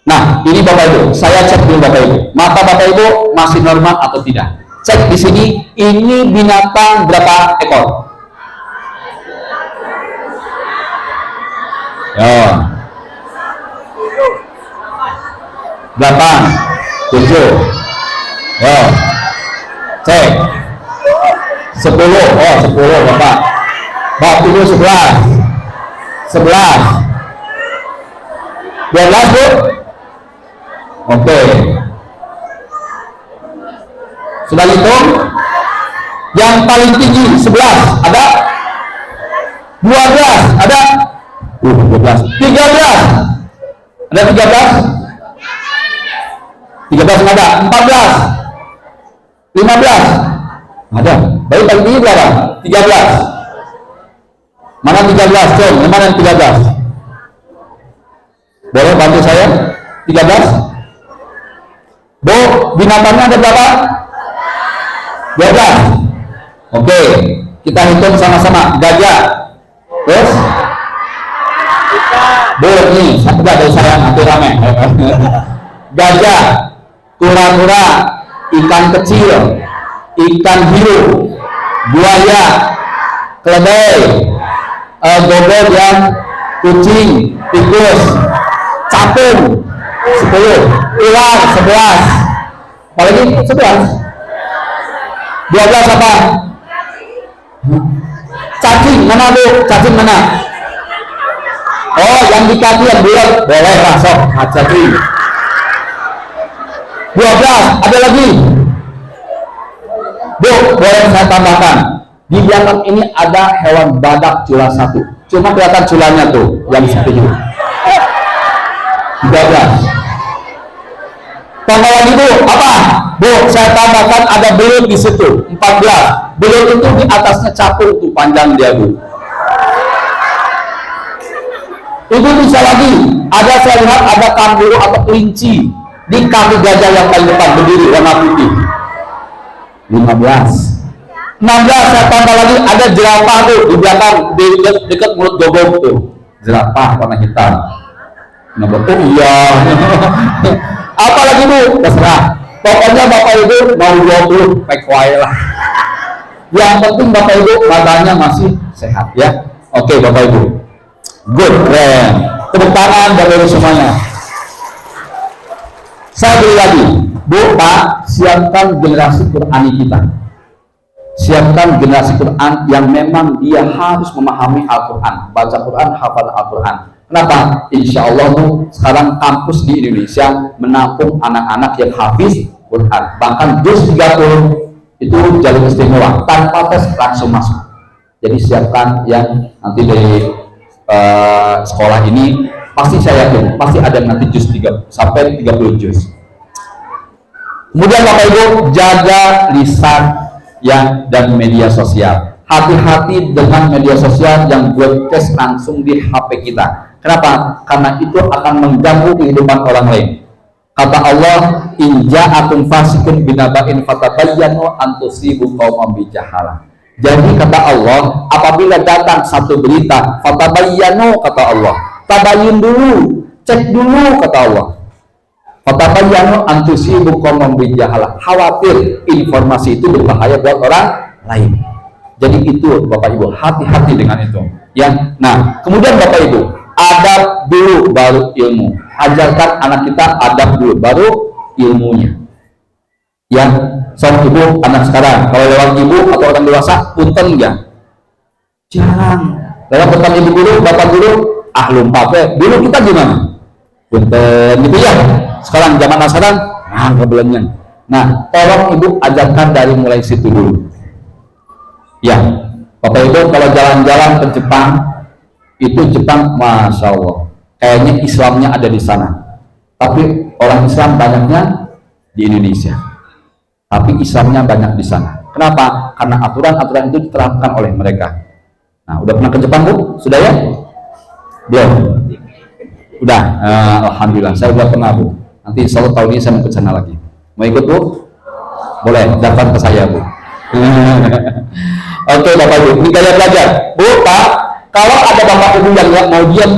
Nah, ini Bapak Ibu, saya cek dulu Bapak Ibu, mata Bapak Ibu masih normal atau tidak? Cek di sini, ini binatang berapa ekor? Ya. Berapa? 7. Ya. Cek. 10. Oh, 10 Bapak. Bapak Ibu 11. 11. 12 Bu? Oke. Sudah hitung? Yang paling tinggi 11 ada? 12 ada? 12. 13 ada? 13? 13 ada? 14? 15? Ada. Baru paling tinggi berapa? 13. Mana 13? John, mana yang 13? Boleh bantu saya? 13? Bu, binatangnya ada berapa? 12. Oke, kita hitung sama-sama. Gajah. Terus? Bu, nih, satu gak dari saya, nanti rame. Gajah, kura-kura, ikan kecil, ikan hiu, buaya, keledai, gobel yang kucing, tikus, capung, 10, ular 11, apalagi 11, 12 apa? Cacing mana Bu? Cacing mana? Oh, yang di kaki yang bulat, boleh lah sok, cacing. 12, ada lagi? Bu, boleh saya tambahkan? Di belakang ini ada hewan badak cula 1. Cuma kelihatan culanya tuh, yang 10. 13. Tambah lagi Bu, apa? Bu, saya tambahkan ada belut di situ, 14. Belut itu di atasnya capung tuh, panjang dia Bu. Itu bisa lagi, ada saya lihat ada kanguru atau kelinci di kaki gajah yang paling depan berdiri warna putih. 15. 16 saya tambah lagi ada jerapah tuh di belakang di dekat mulut gobok tuh, jerapah warna hitam. Oh iya. Apa lagi Bu? Terserah. Pokoknya Bapak Ibu mau 20 pack wae lah. Yang penting Bapak Ibu matanya masih sehat ya. Oke Bapak Ibu. Good, keren. Tepuk tangan Bapak Ibu semuanya. Saya beri lagi, Bu, Pak, siapkan generasi Qur'ani kita. Siapkan generasi Quran yang memang dia harus memahami Al-Quran, baca Quran, hafal Al-Quran. Kenapa? Insya Allah tuh sekarang kampus di Indonesia menampung anak-anak yang hafiz Quran. Bahkan juz 30 itu jalur istimewa, tanpa tes langsung masuk. Jadi siapkan yang nanti dari sekolah ini, pasti saya yakin, pasti ada nanti juz 3 sampai 30 juz. Kemudian Bapak Ibu, jaga lisan dan media sosial. Hati-hati dengan media sosial yang broadcast langsung di HP kita. Kenapa? Karena itu akan mengganggu kehidupan orang lain. Kata Allah, in ja'akum fasiqun binaba'in fatabayyanu an tusibu qauman bijahalah. Jadi kata Allah, apabila datang satu berita, fatabayyanu kata Allah, tabayun dulu, cek dulu kata Allah. Fatabayyanu an tusibu qauman bijahalah. Khawatir informasi itu berbahaya buat orang lain. Jadi itu Bapak Ibu, hati-hati dengan itu. Ya. Nah, kemudian Bapak Ibu, adab dulu baru ilmu. Ajarkan anak kita adab dulu baru ilmunya. Ya, soal ibu anak sekarang kalau lewat ibu atau orang dewasa punten enggak? Jangan. Lewat depan ibu guru, bapak guru, lupa dulu kita gimana? Punten gitu ya. Sekarang zaman sekarang, kebelannya. Nah, tolong ibu ajarkan dari mulai situ dulu. Ya, Bapak Ibu kalau jalan-jalan ke Jepang, itu Jepang, masya Allah, kayaknya Islamnya ada di sana. Tapi orang Islam banyaknya di Indonesia. Tapi Islamnya banyak di sana. Kenapa? Karena aturan-aturan itu diterapkan oleh mereka. Nah, udah pernah ke Jepang Bu? Sudah ya? Belum? Udah, alhamdulillah. Saya udah pernah Bu. Nanti insya Allah tahun ini saya mau ke sana lagi. Mau ikut Bu? Boleh, daftar ke saya Bu. Oke Bapak Ibu, ini gaya belajar. Bu, Pak, kalau ada Bapak Ibu yang nggak mau diam,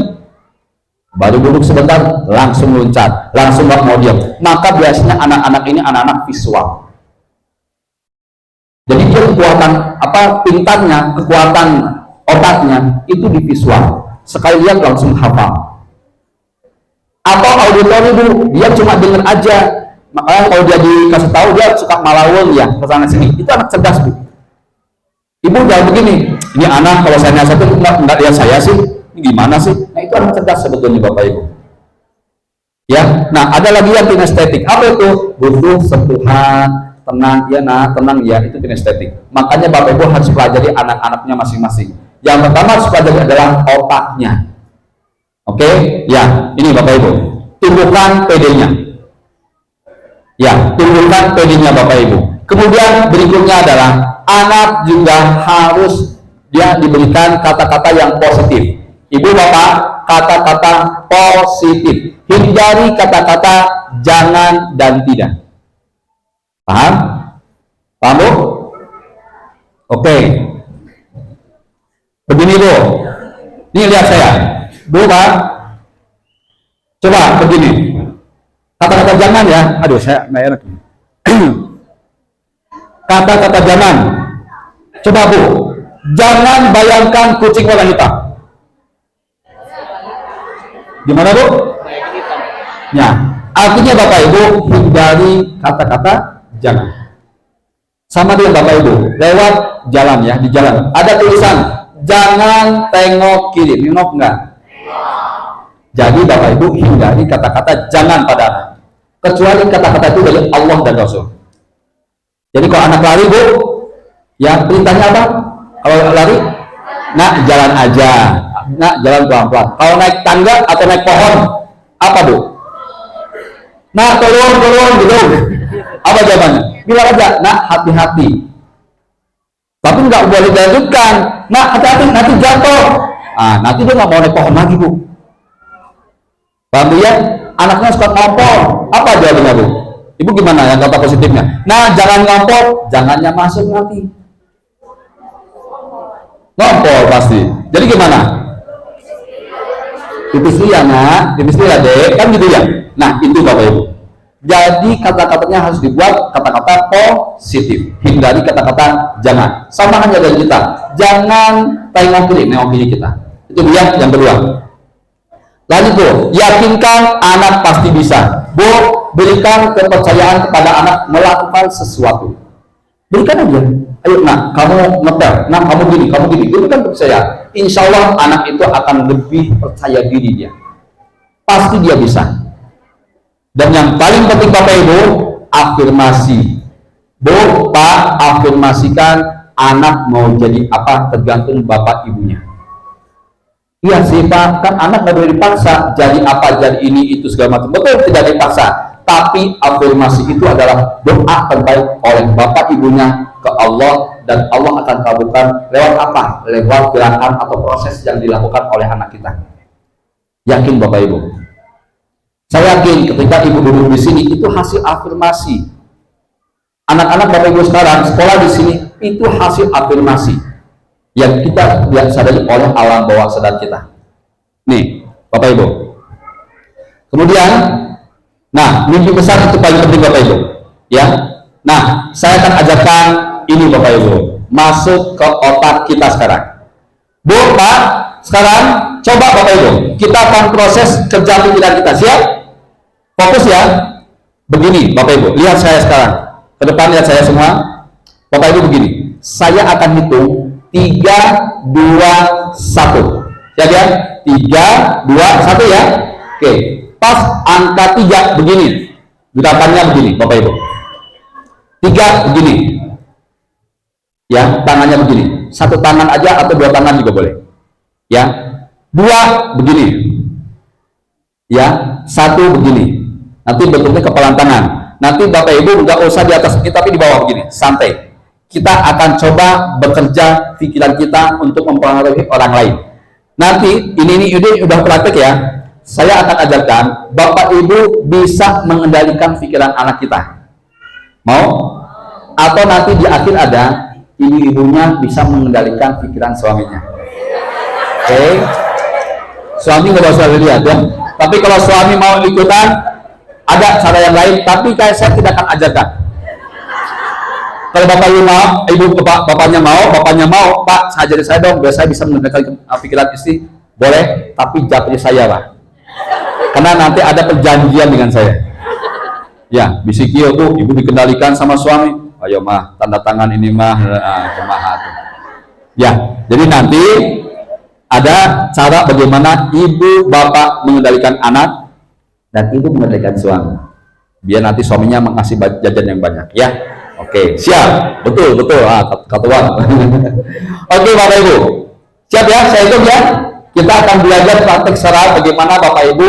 baru duduk sebentar, langsung loncat, langsung nggak mau diam. Maka biasanya anak-anak ini anak-anak visual. Jadi dia kekuatan pintarnya, kekuatan otaknya itu di visual. Sekali lihat langsung hafal. Atau auditori dulu, dia cuma dengar aja. Makanya kalau dia dikasih tahu dia suka malawon ya, kesana sini. Itu anak cerdas, Bu. Ibu jangan begini. Ini anak kalau saya nasihatin nggak lihat saya sih. Ini gimana sih? Nah itu anak cerdas sebetulnya Bapak Ibu. Ya, nah ada lagi yang kinestetik. Apa itu? Butuh sentuhan, tenang, ya nah, tenang ya, itu kinestetik. Makanya Bapak Ibu harus pelajari anak-anaknya masing-masing. Yang pertama harus pelajari adalah otaknya. Oke, ya, ini Bapak Ibu. Tumbuhkan PD-nya. Ya, tumbuhkan PD-nya Bapak Ibu. Kemudian berikutnya adalah anak juga harus dia diberikan kata-kata yang positif. Ibu Bapak, kata-kata positif. Hindari kata-kata jangan dan tidak. Paham? Paham Bu? Oke. Begini Bu. Ini lihat saya. Bu Pak. Coba begini. Kata-kata jangan ya. Aduh saya nggak enak. Kata-kata jangan. Coba Bu. Jangan bayangkan kucing warna hitam. Gimana Bu? Ya. Artinya Bapak Ibu hindari kata-kata jangan. Sama dengan Bapak Ibu lewat jalan ya, di jalan ada tulisan jangan tengok kiri, nengok enggak? Jadi Bapak Ibu hindari kata-kata jangan pada anak, kecuali kata-kata itu dari Allah dan Rasul. Jadi kalau anak lari Bu, ya perintahnya apa? Kalau lari, nak jalan aja, nak jalan pelan-pelan. Kalau naik tangga atau naik pohon, apa Bu? Nah, turun gitu. Apa jawabannya? Bilang aja, nak hati-hati. Tapi nggak boleh dilanjutkan. Nak hati-hati, nanti jatuh. Ah, nanti dia nggak mau naik pohon lagi Bu. Paham Bu ya? Anaknya suka ngompol. Apa jawabannya Bu? Ibu gimana yang kata positifnya? Nah, jangan ngompol, jangannya masuk nanti. Ngompol pasti. Jadi gimana? Tipis ya nak, tipis ya dek, kan gitu ya. Nah itu Bapak Ibu. Jadi kata-katanya harus dibuat kata-kata positif. Hindari kata-kata jangan. Sama hanya dari kita. Jangan tengok kiri, nengok kiri kita. Itu dia yang kedua. Lanjut Bu, yakinkan anak pasti bisa. Bu, berikan kepercayaan kepada anak melakukan sesuatu. Berikan aja. Ayo nak, kamu ngetel, nah kamu gini. Berikan percaya. Insya Allah anak itu akan lebih percaya diri dia. Pasti dia bisa. Dan yang paling penting Bapak Ibu, afirmasi. Bu, Pak, afirmasikan anak mau jadi apa tergantung Bapak Ibunya. Iya sih Pak, kan anak nggak boleh dipaksa jadi apa, jadi ini itu segala macam. Betul, tidak dipaksa. Tapi afirmasi itu adalah doa terbaik oleh Bapak Ibunya ke Allah, dan Allah akan kabulkan lewat apa? Lewat gerakan atau proses yang dilakukan oleh anak kita. Yakin Bapak Ibu? Saya yakin ketika Ibu duduk di sini itu hasil afirmasi. Anak-anak Bapak Ibu sekarang sekolah di sini itu hasil afirmasi yang kita lihat sadari oleh alam bawah sadar kita. Nih, Bapak Ibu. Kemudian, nah mimpi besar itu paling penting Bapak Ibu. Ya, nah saya akan ajarkan ini Bapak Ibu masuk ke otak kita sekarang. Bu, Pak, sekarang coba Bapak Ibu kita akan proses kerja pikiran kita. Siap? Fokus ya. Begini Bapak Ibu, lihat saya sekarang ke depan, lihat saya semua. Bapak Ibu begini, saya akan hitung 3, 2, 1. Siap ya? 3, 2, 1 ya. Oke, pas angka 3 begini, gerakannya begini Bapak Ibu. 3 begini ya, tangannya begini, satu tangan aja atau 2 tangan juga boleh ya. 2 begini ya, 1 begini. Nanti bentuknya kepalan tangan. Nanti Bapak Ibu nggak usah di atas ini, tapi di bawah begini, santai. Kita akan coba bekerja pikiran kita untuk mempengaruhi orang lain. Nanti ini udah praktek ya. Saya akan ajarkan Bapak Ibu bisa mengendalikan pikiran anak kita. Mau? atau nanti di akhir ada ibu-ibunya bisa mengendalikan pikiran suaminya. Oke, suami nggak usah lihat ya. Tapi kalau suami mau ikutan, ada cara yang lain. Tapi kayak saya tidak akan ajarkan. Kalau bapak ibu mau, bapaknya mau, Pak, ajari saya dong, biar saya bisa mengendalikan pikiran istri. Boleh, tapi japri saya lah. Karena nanti ada perjanjian dengan saya. Ya, bisiki Bu, ibu dikendalikan sama suami. Ayo mah, tanda tangan ini mah, jemaah. Ya, jadi nanti ada cara bagaimana ibu bapak mengendalikan anak dan ibu mengendalikan suami. Biar nanti suaminya mengasih jajan yang banyak. Ya, oke, siap, betul, ketuan. Oke, Bapak Ibu, siap ya, saya hitung ya. Kita akan belajar praktek secara bagaimana Bapak Ibu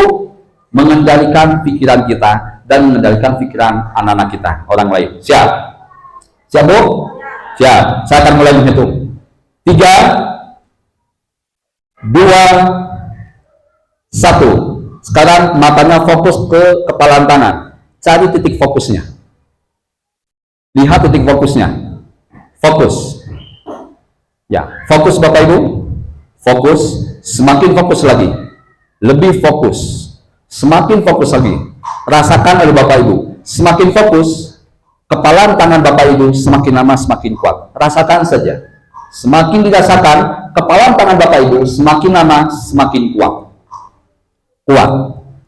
mengendalikan pikiran kita dan mengendalikan pikiran anak-anak kita, orang lain. Siap? Siap Bu? Siap. Saya akan mulai menghitung. 3, 2, 1. Sekarang matanya fokus ke kepalan tangan. Cari titik fokusnya. Lihat titik fokusnya. Fokus. Ya, fokus Bapak Ibu. Fokus. Semakin fokus lagi. Lebih fokus. Semakin fokus lagi. Rasakan oleh Bapak Ibu. Semakin fokus, kepalan tangan Bapak Ibu semakin lama semakin kuat. Rasakan saja. Semakin dirasakan, kepalan tangan Bapak Ibu semakin lama semakin kuat. Kuat.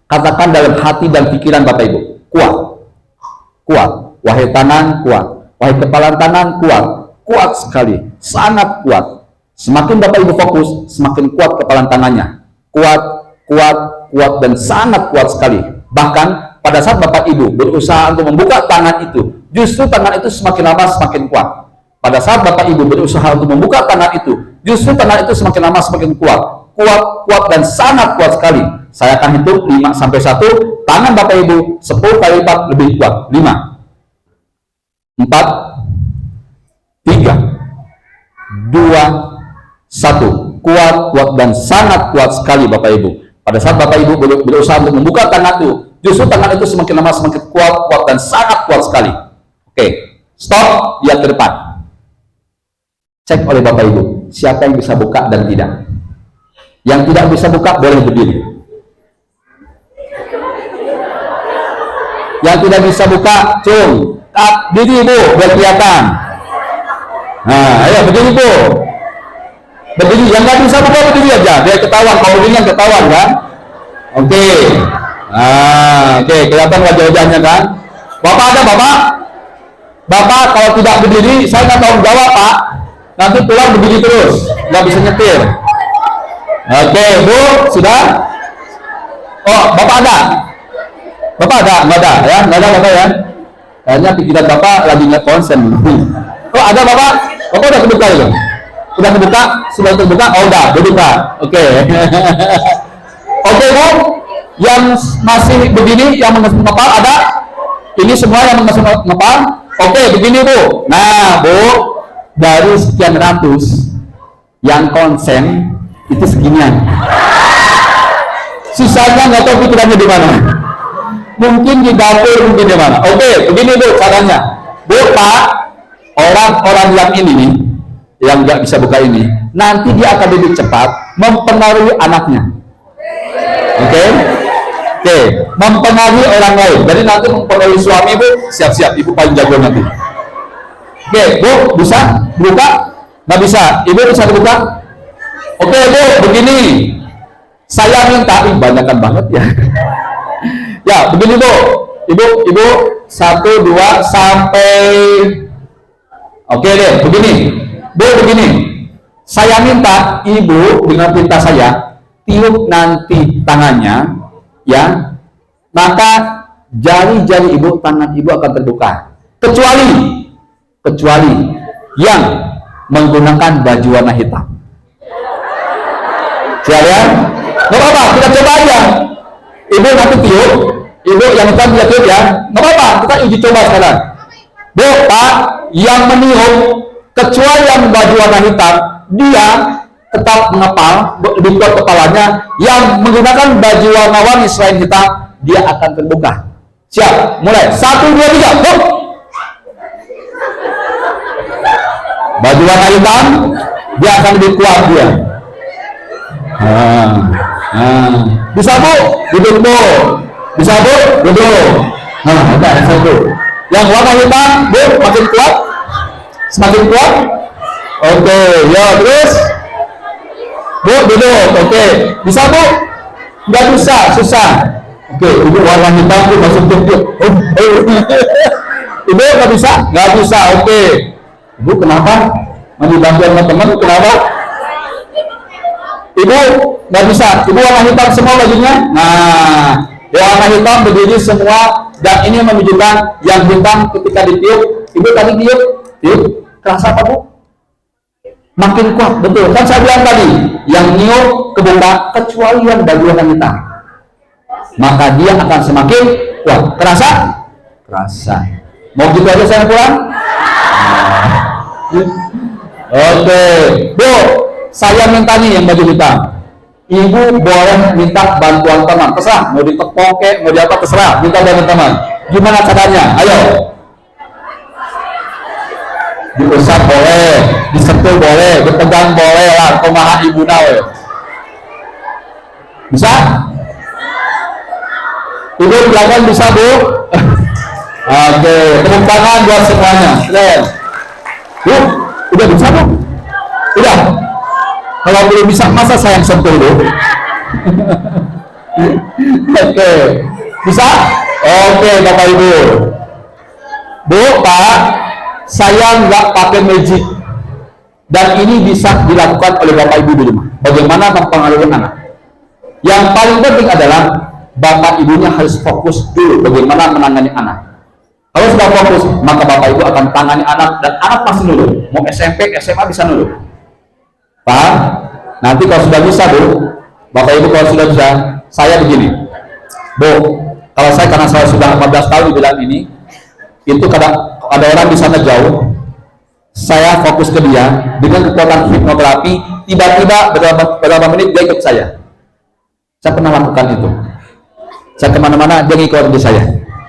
Katakan dalam hati dan pikiran Bapak Ibu. Kuat. Kuat. Wahai tangan, kuat. Wahai kepalan tangan, kuat. Kuat sekali. Sangat kuat. Semakin Bapak Ibu fokus, semakin kuat kepalan tangannya. Kuat, kuat, kuat, dan sangat kuat sekali. Bahkan pada saat Bapak Ibu berusaha untuk membuka tangan itu, justru tangan itu semakin lama semakin kuat. Pada saat Bapak Ibu berusaha untuk membuka tangan itu, justru tangan itu semakin lama semakin kuat. Kuat, kuat, dan sangat kuat sekali. Saya akan hitung 5 sampai 1. Tangan Bapak Ibu 10 kali lipat lebih kuat. 5, 4, 3, 2, 1. Kuat, kuat, dan sangat kuat sekali Bapak Ibu. Pada saat Bapak Ibu berusaha untuk membuka tangan itu, justru tangan itu semakin lama semakin kuat, kuat, dan sangat kuat sekali. Oke, stop, lihat ke depan. Cek oleh Bapak Ibu, siapa yang bisa buka dan tidak. Yang tidak bisa buka boleh berdiri. Yang tidak bisa buka, berdiri Bu, biar kelihatan. Nah, ayo berdiri Bu. Berdiri, yang nggak bisa buka berdiri aja, biar ketahuan. Kalau berdiri yang ketahuan kan. Oke. Nah, oke, kelihatan wajah-wajahnya kan. Bapak ada Bapak? Bapak kalau tidak berdiri, saya nggak tahu jawab Pak. Nanti pulang berdiri terus, nggak bisa nyetir. Oke, Bu, sudah? Oh, Bapak ada? Bapak ada? Nggak ada ya? Nggak ada Bapak ya? Kayaknya pikiran Bapak lagi nggak konsen. Oh, ada Bapak? Bapak udah kebuka ya? Udah kebuka? Sudah terbuka? Oh, udah, kebuka. Oke. Oke, Bu. Yang masih begini, yang ngepal ada? Ini semua yang masih ngepal? Oke, begini Bu. Nah, Bu, dari sekian ratus yang konsen itu seginian. Sisanya nggak tahu pikirannya di mana. Mungkin di dapur, mungkin di mana. Oke, begini Bu caranya. Bu, Pak, orang-orang yang ini nih, yang nggak bisa buka ini, nanti dia akan lebih cepat mempengaruhi anaknya. Oke, oke, mempengaruhi orang lain. Jadi nanti mempengaruhi suami Bu, siap-siap, Ibu paling jago nanti. Oke, Bu, bisa buka? Nggak bisa, Ibu bisa dibuka? Oke Bu, begini, saya minta, banyakkan banget ya. Ya, begini Bu, Ibu 1, 2, sampai. Oke deh, begini. Bu, begini, saya minta Ibu dengan perintah saya tiup nanti tangannya, ya, maka jari-jari Ibu, tangan Ibu akan terbuka, kecuali yang menggunakan baju warna hitam. Siap ya? Nggak apa-apa, kita coba aja. Ibu nanti tiup, Ibu yang hitam dia tiup ya, nggak apa-apa, kita uji coba sekarang. Bu, Pak, yang meniup kecuali yang baju warna hitam, dia tetap mengepal, lebih kuat kepalanya. Yang menggunakan baju warna-warni selain hitam, dia akan terbuka. Siap, mulai. 1, 2, 3, hop. Baju warna hitam, dia akan lebih kuat dia. Bisa Bu, duduk Bu. Bisa Bu, duduk. Ada satu. Yang warna hitam, Bu, makin kuat. Semakin kuat. Oke, ya terus. Bu, duduk. Oke, bisa Bu? Nggak bisa, susah. Oke, ibu warna hitam Bu, masuk tutup. Ibu nggak bisa? Nggak bisa, oke. Ibu kenapa? Mandi bantuan sama teman, kenapa? Ibu nggak bisa, ibu warna hitam semua bajunya. Nah, warna hitam berdiri semua, dan ini menunjukkan yang hitam ketika ditiup. Ibu tadi tiup, kerasa apa Bu? Makin kuat, betul. Kan saya bilang tadi, yang niup kebuka kecuali yang baju warna hitam, maka dia akan semakin kuat. Kerasa? Kerasa. Mau gitu aja saya pulang? Oke, Bu, saya minta nih yang baju hitam. Ibu boleh minta bantuan teman, terserah. Mau ditepok kek, mau di apa terserah. Minta bantuan teman. Gimana caranya? Ayo. Diusap boleh, disentuh boleh, dipegang boleh lah. Kumaha ibu nawe. Bisa? Ibu belakang bisa Bu? Oke, tepuk tangan buat semuanya. Keren. Bu, udah bisa Bu? Udah. Kalau belum bisa, masa saya yang sentuh Bu? Oke, bisa? Oke, Bapak Ibu. Bu, Pak, saya nggak pakai magic. Dan ini bisa dilakukan oleh Bapak Ibu di rumah. Bagaimana mempengaruhi anak? Yang paling penting adalah Bapak Ibunya harus fokus dulu bagaimana menangani anak. Kalau sudah fokus, maka Bapak Ibu akan tangani anak, dan anak pasti nurut. Mau SMP, SMA bisa nurut. Paham? Nanti kalau sudah bisa Bu, Bapak Ibu kalau sudah bisa, saya begini. Bu, kalau saya karena saya sudah 14 tahun di bidang ini, itu kadang ada orang di sana jauh, saya fokus ke dia dengan kekuatan hipnoterapi, tiba-tiba beberapa menit dia ikut saya. Saya pernah lakukan itu. Saya kemana-mana dia ngikut di saya.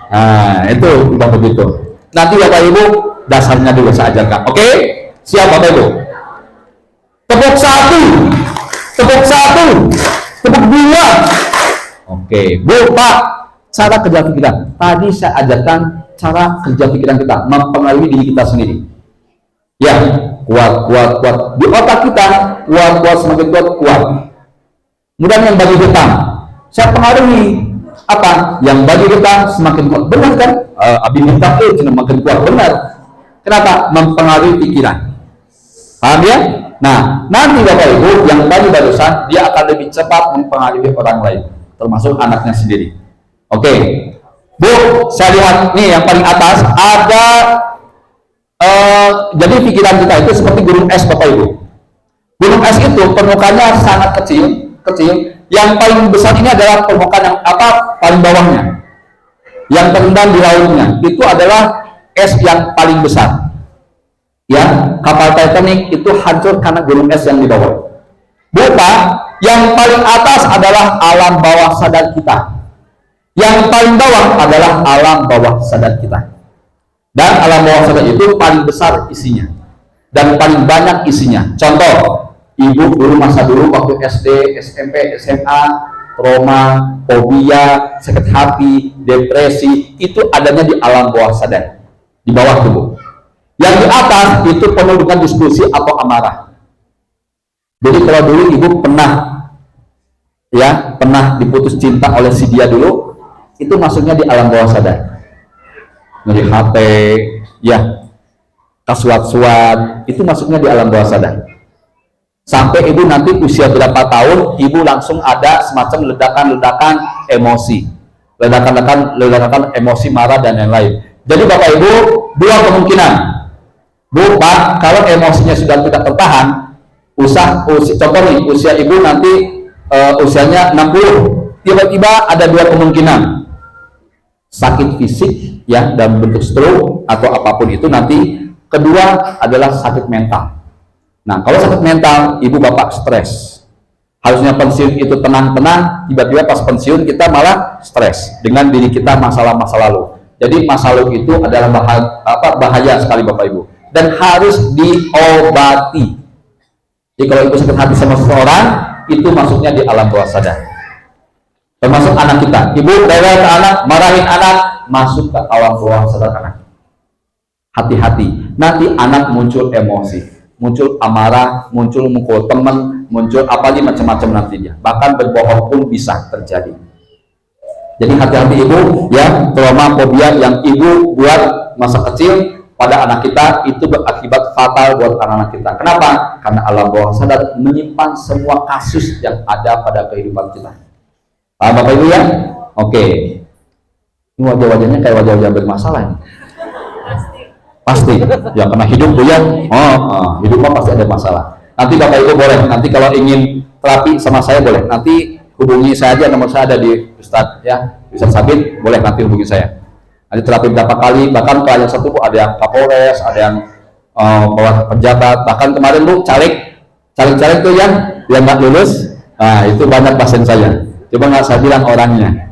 Nah, itu udah begitu. Nanti Bapak Ibu dasarnya dulu saya ajarkan. Oke? Siap Bapak Ibu? Tepuk satu, tepuk satu, tepuk dua. Oke, Bu, Pak, cara kerja pikiran. Tadi saya ajarkan cara kerja pikiran kita mempengaruhi diri kita sendiri. Ya, kuat, kuat, kuat. Di otak kita, kuat, kuat, semakin kuat, kuat. Kemudian yang bagi hitam, saya pengaruhi apa? Yang bagi kita semakin kuat. Benar kan? Abi minta semakin kuat. Benar. Kenapa? Mempengaruhi pikiran. Paham ya? Nah, nanti Bapak Ibu yang bagi barusan, dia akan lebih cepat mempengaruhi orang lain, termasuk anaknya sendiri. Oke, Bu, saya lihat nih yang paling atas ada. Jadi pikiran kita itu seperti gunung es Bapak Ibu. Gunung es itu permukaannya sangat kecil. Yang paling besar ini adalah permukaan yang apa? Paling bawahnya. Yang terendam di lautnya itu adalah es yang paling besar. Ya, kapal Titanic itu hancur karena gunung es yang di bawah. Bukan, yang paling atas adalah alam bawah sadar kita. Yang paling bawah adalah alam bawah sadar kita. Dan alam bawah sadar itu paling besar isinya dan paling banyak isinya. Contoh, Ibu dulu masa dulu waktu SD, SMP, SMA, trauma, fobia, sakit hati, depresi, itu adanya di alam bawah sadar, di bawah tubuh. Yang di atas itu penuh dengan diskusi atau amarah. Jadi kalau dulu Ibu pernah diputus cinta oleh si dia dulu, itu masuknya di alam bawah sadar. Ngeri HP, ya, kasuat-suat, itu masuknya di alam bawah sadar. Sampai Ibu nanti usia berapa tahun, Ibu langsung ada semacam ledakan-ledakan emosi, ledakan emosi marah dan lain-lain. Jadi Bapak Ibu, dua kemungkinan. Bu, Pak, kalau emosinya sudah tidak tertahan, contoh nih, usia Ibu nanti usianya 60, tiba-tiba ada dua kemungkinan. Sakit fisik, ya, dalam bentuk stroke atau apapun itu nanti. Kedua adalah sakit mental. Nah, kalau sakit mental, Ibu Bapak stres. Harusnya pensiun itu tenang-tenang, tiba-tiba pas pensiun kita malah stres dengan diri kita masalah masa lalu. Jadi masa lalu itu adalah bahaya sekali Bapak Ibu. dan harus diobati. Jadi kalau ibu sakit hati sama seseorang, itu masuknya di alam bawah sadar. Termasuk anak kita, ibu rewel ke anak, marahin anak, masuk ke alam bawah sadar anak. Hati-hati, nanti anak muncul emosi, muncul amarah, muncul mukul teman, muncul apalagi macam-macam nanti dia. Bahkan berbohong pun bisa terjadi. Jadi hati-hati ibu ya, trauma fobia yang ibu buat masa kecil pada anak kita itu berakibat fatal buat anak-anak kita. Kenapa? Karena alam bawah sadar menyimpan semua kasus yang ada pada kehidupan kita. Paham Bapak Ibu ya? Oke. Ini wajah-wajahnya kayak wajah-wajah bermasalah ini. Pasti. Ya karena hidup tuh ya. Hidup mah pasti ada masalah. Nanti Bapak Ibu boleh, nanti kalau ingin terapi sama saya boleh. Nanti hubungi saya aja, nomor saya ada di Ustadz ya. Ustadz Sabit, boleh nanti hubungi saya. Nanti terapi berapa kali, bahkan kalau yang satu Bu ada yang Kapolres, ada yang pejabat, bahkan kemarin Bu caleg tuh yang nggak lulus, nah itu banyak pasien saya. Coba nggak saya bilang orangnya,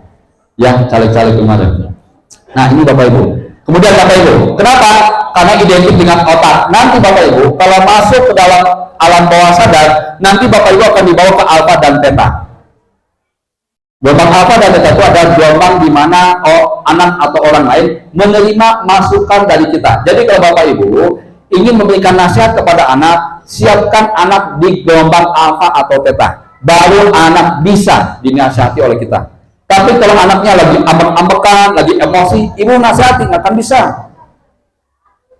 yang caleg-caleg kemarin. Nah ini Bapak Ibu. Kemudian Bapak Ibu, kenapa? Karena identik dengan otak. Nanti Bapak Ibu, kalau masuk ke dalam alam bawah sadar, nanti Bapak Ibu akan dibawa ke alfa dan theta. Gelombang alfa dan theta itu adalah gelombang di mana anak atau orang lain menerima masukan dari kita. Jadi kalau Bapak Ibu ingin memberikan nasihat kepada anak, siapkan anak di gelombang alfa atau theta. Baru anak bisa dinasihati oleh kita. Tapi kalau anaknya lagi ambek-ambekan, lagi emosi, ibu nasihati nggak akan bisa.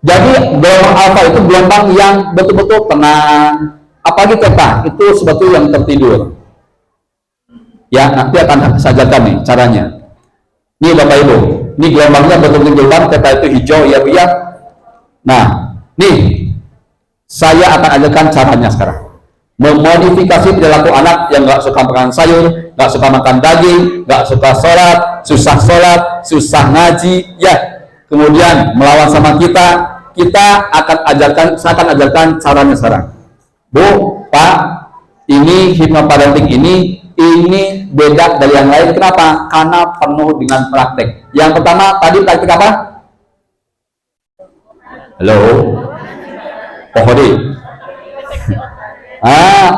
Jadi gelombang alfa itu gelombang yang betul-betul tenang. Apalagi theta itu sebetulnya yang tertidur. Ya, nanti akan saya ajarkan nih caranya. Nih Bapak Ibu, ini gelombangnya betul-betul gelombang theta itu hijau ya Bu ya. Nah, nih saya akan ajarkan caranya sekarang. Memodifikasi perilaku anak yang nggak suka makan sayur, nggak suka makan daging, nggak suka sholat, susah ngaji, ya. Kemudian melawan sama kita saya akan ajarkan caranya sekarang. Bu, Pak, ini hipnoparenting ini beda dari yang lain. Kenapa? Karena penuh dengan praktek. Yang pertama tadi praktek apa? Halo, Pohodi.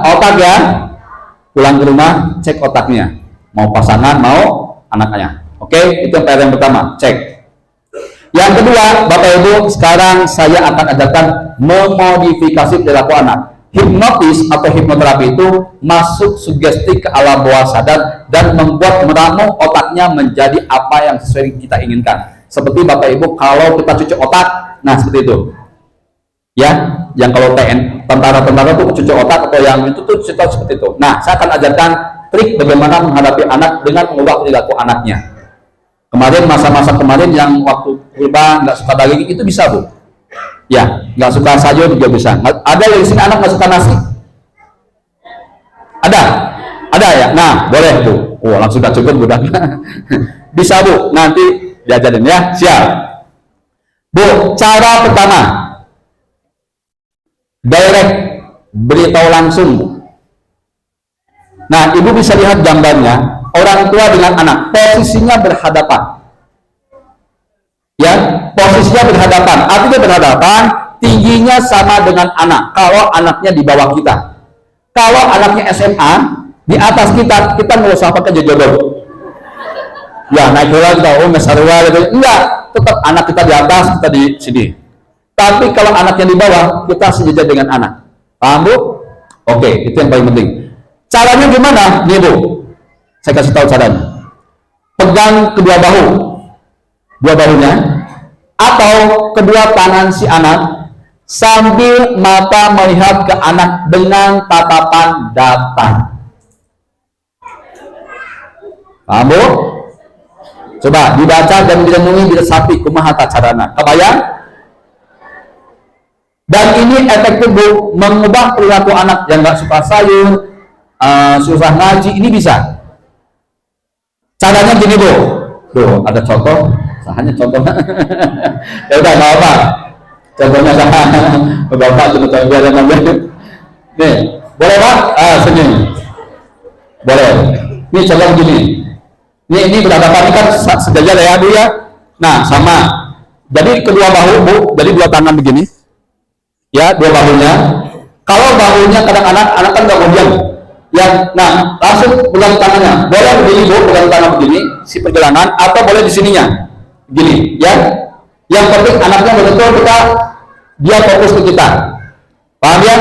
Otak ya. Pulang ke rumah cek otaknya. Mau pasangan, mau anaknya. Oke, itu yang pertama, cek. Yang kedua, Bapak Ibu, sekarang saya akan ajarkan memodifikasi perilaku anak. Hipnotis atau hipnoterapi itu masuk sugesti ke alam bawah sadar dan membuat meramu otaknya menjadi apa yang sesuai kita inginkan. Seperti Bapak Ibu kalau kita cuci otak, nah seperti itu. Ya, yang kalau tentara-tentara tuh cuci otak atau yang itu tuh seperti itu. Nah, saya akan ajarkan trik bagaimana menghadapi anak dengan mengubah perilaku anaknya. Kemarin masa-masa kemarin yang waktu kurban nggak suka daging itu bisa Bu. Ya, nggak suka sayur juga bisa. Ada yang di sini anak nggak suka nasi? Ada ya. Nah, boleh Bu. Oh, langsung udah cukup budak. Bisa Bu. Nanti diajarin ya. Siap. Bu, cara pertama. Direct, beritahu langsung. Nah, ibu bisa lihat gambarnya, orang tua dengan anak, posisinya berhadapan. Ya, posisinya berhadapan, artinya berhadapan, tingginya sama dengan anak, kalau anaknya di bawah kita. Kalau anaknya SMA, di atas kita nggak usah pakai jodoh. Ya, naik kelas kita, mesarwa, enggak, tetap anak kita di atas, kita di sini. Tapi kalau anaknya di bawah, kita sejajar dengan anak. Paham Bu? Oke, itu yang paling penting. Caranya gimana? Nih Bu, saya kasih tahu caranya. Pegang kedua bahu, dua bahunya, atau kedua tangan si anak, sambil mata melihat ke anak dengan tatapan datar. Paham Bu? Coba dibaca dan direnungi diresapi kumaha carana. Kebayang? Dan ini efektif Bu, mengubah perilaku anak yang nggak suka sayur, susah ngaji, ini bisa. Caranya gini Bu, tuh ada contoh, hanya contoh. Ya udah nggak apa, contohnya sama bapak cuma contoh biar ngambil. Nih, boleh Pak? Senyum. Boleh. Ini contoh gini. Ini berhadapan kan sejajar ya Bu ya. Nah sama. Jadi kedua bahu Bu, jadi dua tangan begini. Ya, dua bahunya. Kalau bahunya kadang anak kan nggak mau diam. Ya, nah langsung pegang tangannya. Boleh begini bu, pegang tangan begini, si perjalanan, atau boleh di sininya, gini, ya. Yang penting anaknya betul-betul kita, dia fokus ke kita. Paham ya?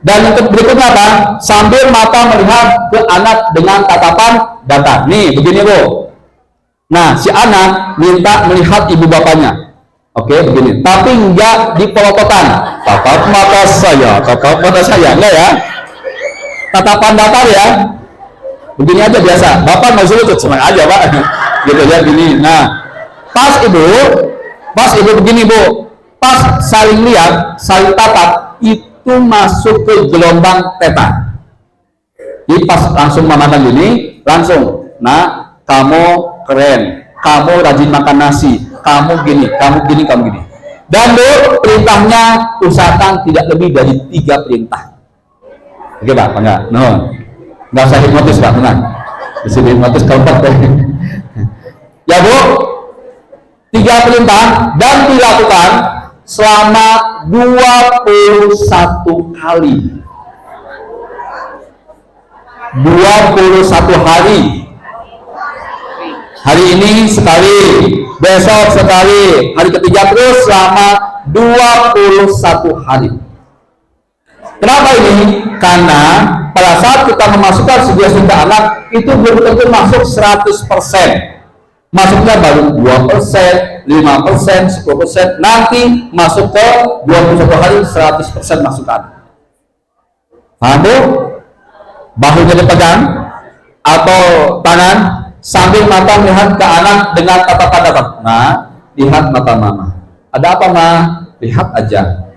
Dan yang berikutnya apa? Sambil mata melihat ke anak dengan tatapan datar. Nih, begini bu. Nah, si anak minta melihat ibu bapaknya. Oke, begini. Tapi enggak di pelototan. Tatap mata saya, enggak ya? Tatapan datar ya. Begini aja biasa. Bapak nggak suruh senang aja pak. Gitu ya, gini. Nah, pas ibu begini bu. Pas saling lihat, saling tatap, itu masuk ke gelombang theta. Jadi pas langsung memandang gini, langsung. Nah, kamu keren. Kamu rajin makan nasi. Kamu gini. Dan bu, perintahnya usahakan tidak lebih dari 3 perintah. Oke pak, enggak? No, nggak usah hipnotis pak, tenang. Bisa hipnotis keempat deh. Ya bu, 3 perintah dan dilakukan selama 21 kali. 21 hari. Hari ini sekali, besok sekali, hari ketiga terus selama 21 hari. Kenapa ini? Karena pada saat kita memasukkan sugesti ke anak, itu belum tentu masuk 100%. Masuknya baru 2%, 5%, 10%, nanti masuk ke 21 hari 100% masuk ke anak. Paham bu? Bahunya dipegang atau tangan sambil mata melihat ke anak dengan tatapan datar. Nah, lihat mata mama. Ada apa ma? Lihat aja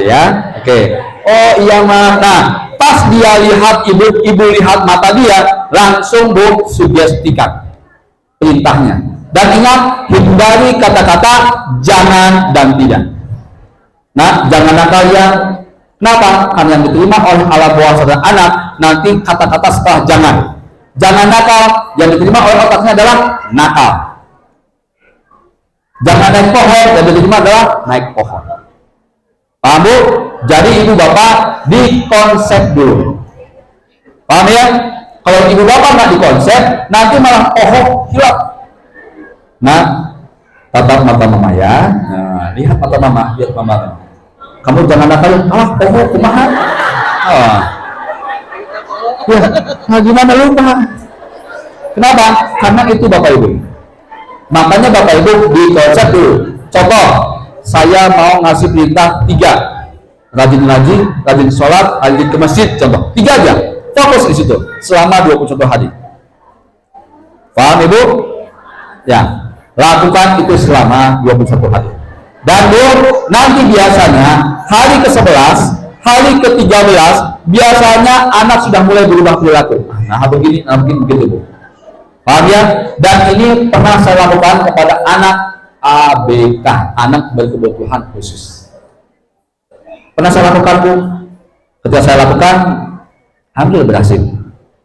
ya. Oke. Oh iya ma. Nah, pas dia lihat ibu lihat mata dia, langsung bu sugestikan perintahnya. Dan ingat, hindari kata-kata jangan dan tidak. Nah, jangan nakal yang kenapa? Karena yang diterima oleh alam bawah sadar anak nanti kata-kata setelah jangan. Jangan nakal, yang diterima oleh otaknya adalah nakal. Jangan naik pohon, yang diterima adalah naik pohon. Paham bu? Jadi ibu bapak dikonsep dulu. Paham ya? Kalau ibu bapak nggak dikonsep, nanti malah pohon hilang. Nah, tatap mata mama ya. Nah, lihat mata mama, lihat mama. Kamu jangan nakal, pohon kumaha. Ya, nah gimana lupa? Kenapa? Karena itu bapak ibu. Makanya bapak ibu dikonsep dulu. Contoh, saya mau ngasih perintah 3, rajin sholat, rajin ke masjid, contoh 3 aja, fokus di situ selama 21 hari. Paham ibu? Ya, lakukan itu selama 21 hari. Dan bu, nanti biasanya hari ke-11, hari ke-13, biasanya anak sudah mulai berubah perilaku. Nah begini begitu bu. Paham ya? Dan ini pernah saya lakukan kepada anak ABK, anak berkebutuhan khusus. Pernah saya lakukan bu. Ketika saya lakukan, hampir berhasil.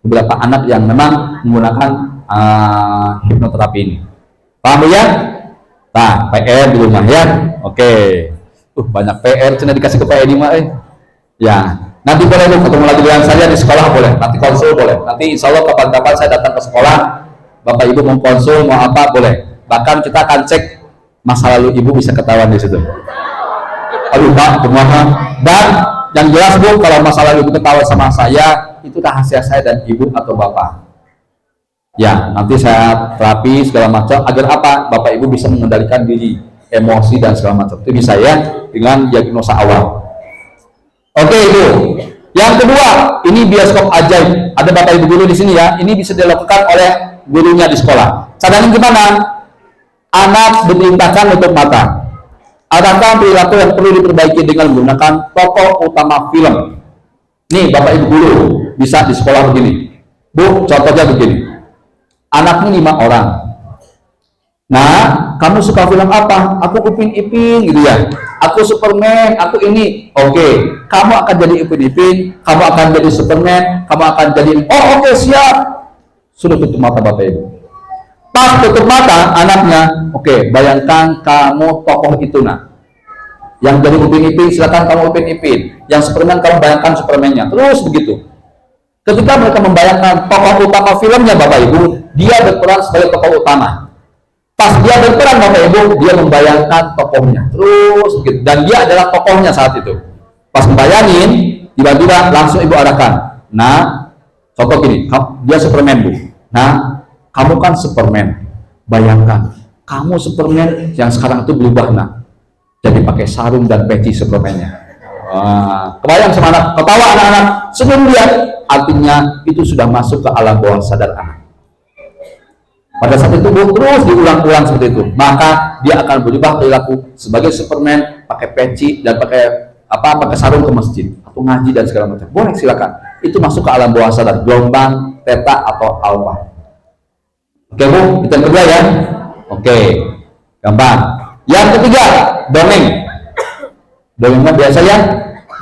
Beberapa anak yang memang menggunakan hipnoterapi ini. Paham ya? Nah, PR di rumah ya. Oke. Banyak PR, cina dikasih ke PR ini mah. Ya, nanti boleh bu ketemu lagi dengan saya di sekolah boleh. Nanti konsul boleh. Nanti insya Allah kapan-kapan saya datang ke sekolah, bapak ibu mau konsul mau apa boleh. Bahkan kita akan cek masa lalu ibu bisa ketahuan di situ. Aduh pak, kumaha. Dan yang jelas bu, kalau masa lalu ibu ketahuan sama saya, itu rahasia saya dan ibu atau bapak. Ya, nanti saya terapi segala macam agar apa? Bapak ibu bisa mengendalikan diri, emosi dan segala macam. Itu bisa ya dengan diagnosa awal. Oke ibu. Yang kedua, ini bioskop ajaib. Ada bapak ibu guru di sini ya. Ini bisa dilakukan oleh gurunya di sekolah. Caranya gimana? Anak diperintahkan untuk mata. Adakah perilaku yang perlu diperbaiki dengan menggunakan tokoh utama film? Nih bapak ibu guru bisa di sekolah begini. Bu, contohnya begini. Anaknya 5 orang. Nah, kamu suka film apa? Aku Upin Ipin gitu ya. Aku Superman, aku ini. Oke, kamu akan jadi Upin Ipin, kamu akan jadi Superman, kamu akan jadi oke, siap. Sudah tutup mata bapak ibu. Pas tutup mata anaknya, oke, bayangkan kamu tokoh itu nah. Yang jadi Upin Ipin, silakan kamu Upin Ipin. Yang Superman, kamu bayangkan Superman-nya. Terus begitu. Ketika mereka membayangkan tokoh utama filmnya, Bapak Ibu, dia berperan sebagai tokoh utama. Pas dia berperan, Bapak Ibu, dia membayangkan tokohnya. Terus begitu. Dan dia adalah tokohnya saat itu. Pas membayangin, tiba-tiba langsung Ibu arahkan. Nah, contoh gini, dia Superman, Bu. Nah, kamu kan Superman. Bayangkan, kamu Superman yang sekarang itu berubah, nak. Jadi pakai sarung dan peci Superman-nya. Kebayang sama anak, ketawa anak-anak, sebelum lihat, artinya itu sudah masuk ke alam bawah sadar anak. Pada saat itu terus diulang-ulang seperti itu, maka dia akan berubah perilaku sebagai Superman, pakai peci dan pakai sarung ke masjid atau ngaji dan segala macam. Boleh, silakan. Itu masuk ke alam bawah sadar, gelombang theta atau alpha. Oke, Bu, itu yang kedua ya. Oke, gampang. Yang ketiga, dongeng. Dongengnya biasa ya,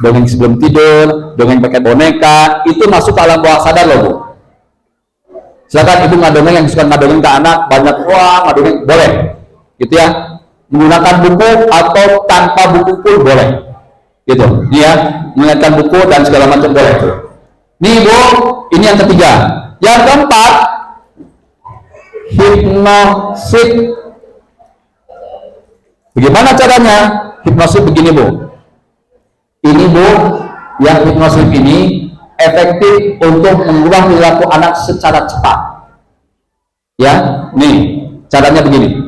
dongeng sebelum tidur, dongeng pakai boneka, itu masuk ke alam bawah sadar loh, Bu. Silakan Ibu ngadongeng, yang suka ngadongeng ke anak, banyak ngadongeng, boleh. Gitu ya. Menggunakan buku atau tanpa buku pun boleh. Gitu. Dia mengingatkan buku dan segala macam boleh. Nih, Bu, ini yang ketiga. Yang keempat, hipnosis. Bagaimana caranya? Hipnosis begini, Bu. Ini, Bu, yang hipnosis ini efektif untuk mengubah perilaku anak secara cepat. Ya, nih caranya begini.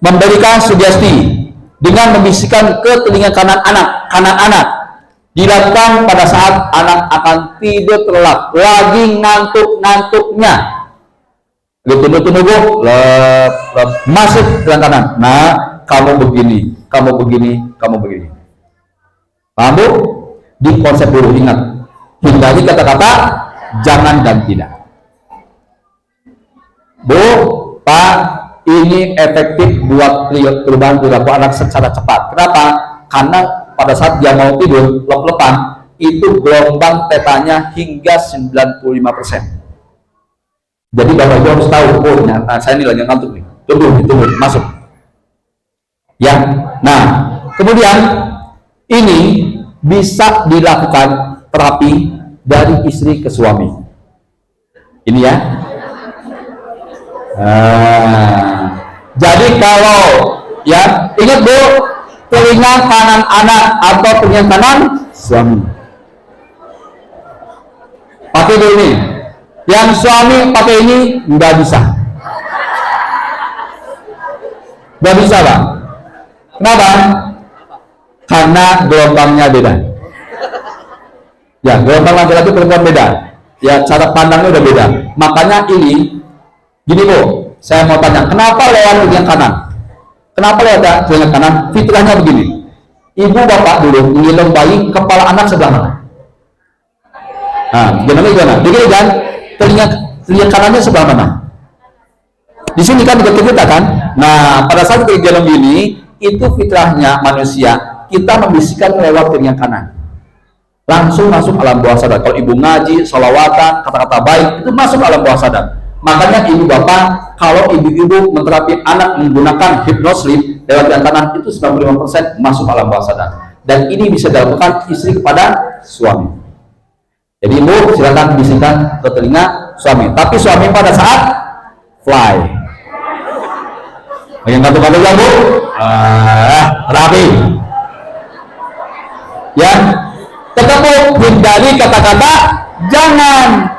Memberikan sugesti dengan membisikkan ke telinga kanan anak. Dilakukan pada saat anak akan tidur terlelap, lagi ngantuk-ngantuknya. Tunduk-tunduk, Bu, masuk telinga kanan. Nah, kamu begini, kamu begini, kamu begini. Paham, Bu? Di konsep dulu, ingat. Hindari kata-kata jangan dan tidak. Bu, Pak, ini efektif buat perubahan perilaku anak secara cepat. Kenapa? Karena pada saat dia mau tidur, lep-lepan, itu gelombang tetanya hingga 95%. Jadi Bapak Ibu harus tahu, oh, saya ini lagi ngantuk nih. Tunggu, masuk. Ya, nah, kemudian ini bisa dilakukan terapi dari istri ke suami. Ini ya. Jadi kalau ya ingat, Bu, telinga kanan anak atau telinga kanan suami. Pakai dulu ini. Yang suami pakai ini nggak bisa. Nggak bisa, Pak. Kenapa? Karena gelombangnya beda. Ya, gelombang laki-laki perempuan beda. Ya, cara pandangnya udah beda. Makanya ini, gini, Bu, saya mau tanya, kenapa lewat telinga kanan? Kenapa lewat telinga kanan? Fitrahnya begini. Ibu bapak dulu menggendong bayi, kepala anak sebelah mana? Nah, gimana? Begini kan? Telinga kanannya sebelah mana? Di sini kan dekat kita kan? Nah, pada saat kita gendong gini, itu fitrahnya manusia. Kita membisikkan lewat telinga kanan. Langsung masuk alam bawah sadar. Kalau ibu ngaji, sholawatan, kata-kata baik, itu masuk alam bawah sadar. Makanya ibu bapak, kalau ibu-ibu menterapi anak menggunakan hipnosis lewat telinga kanan, itu 95% masuk alam bawah sadar. Dan ini bisa dilakukan istri kepada suami. Jadi ibu silakan bisikkan ke telinga suami. Tapi suami pada saat fly. Bagian kantuk-kantuk ya, Bu. Rapi. Ya. Tetap, Bu, hindari kata-kata jangan.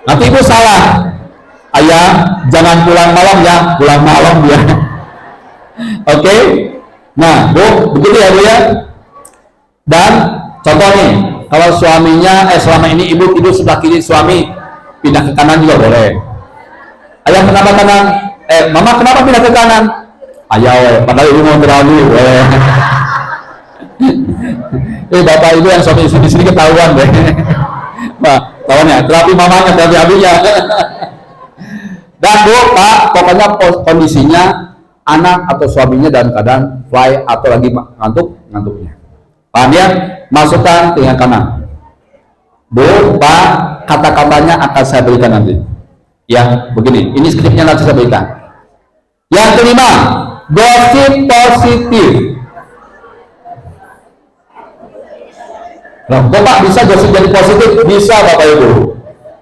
Nanti ibu salah. Ayah, jangan pulang malam ya. Pulang malam ya. Oke. Nah, Bu, begitu ya, Bu ya. Dan contoh nih, kalau suaminya selama ini ibu tidur sebelah kiri suami, pindah ke kanan juga boleh. Ayah kenapa kanan? Mama kenapa pindah ke kanan? Ayah, padahal ibu mau berani. Bapak ibu yang suami istri di sini ketahuan deh. Nah, tahuannya, terapi mamanya, terapi abinya. Dan Bu, Pak, pokoknya kondisinya anak atau suaminya dalam keadaan fly atau lagi ngantuknya. Paham ya? Masukkan telinga kanan. Bu, Pak, kata-katanya akan saya berikan nanti. Ya, begini. Ini skripnya nanti saya berikan. Yang kelima, gosip positif. Nah, Bapak bisa jadi positif? Bisa Bapak Ibu.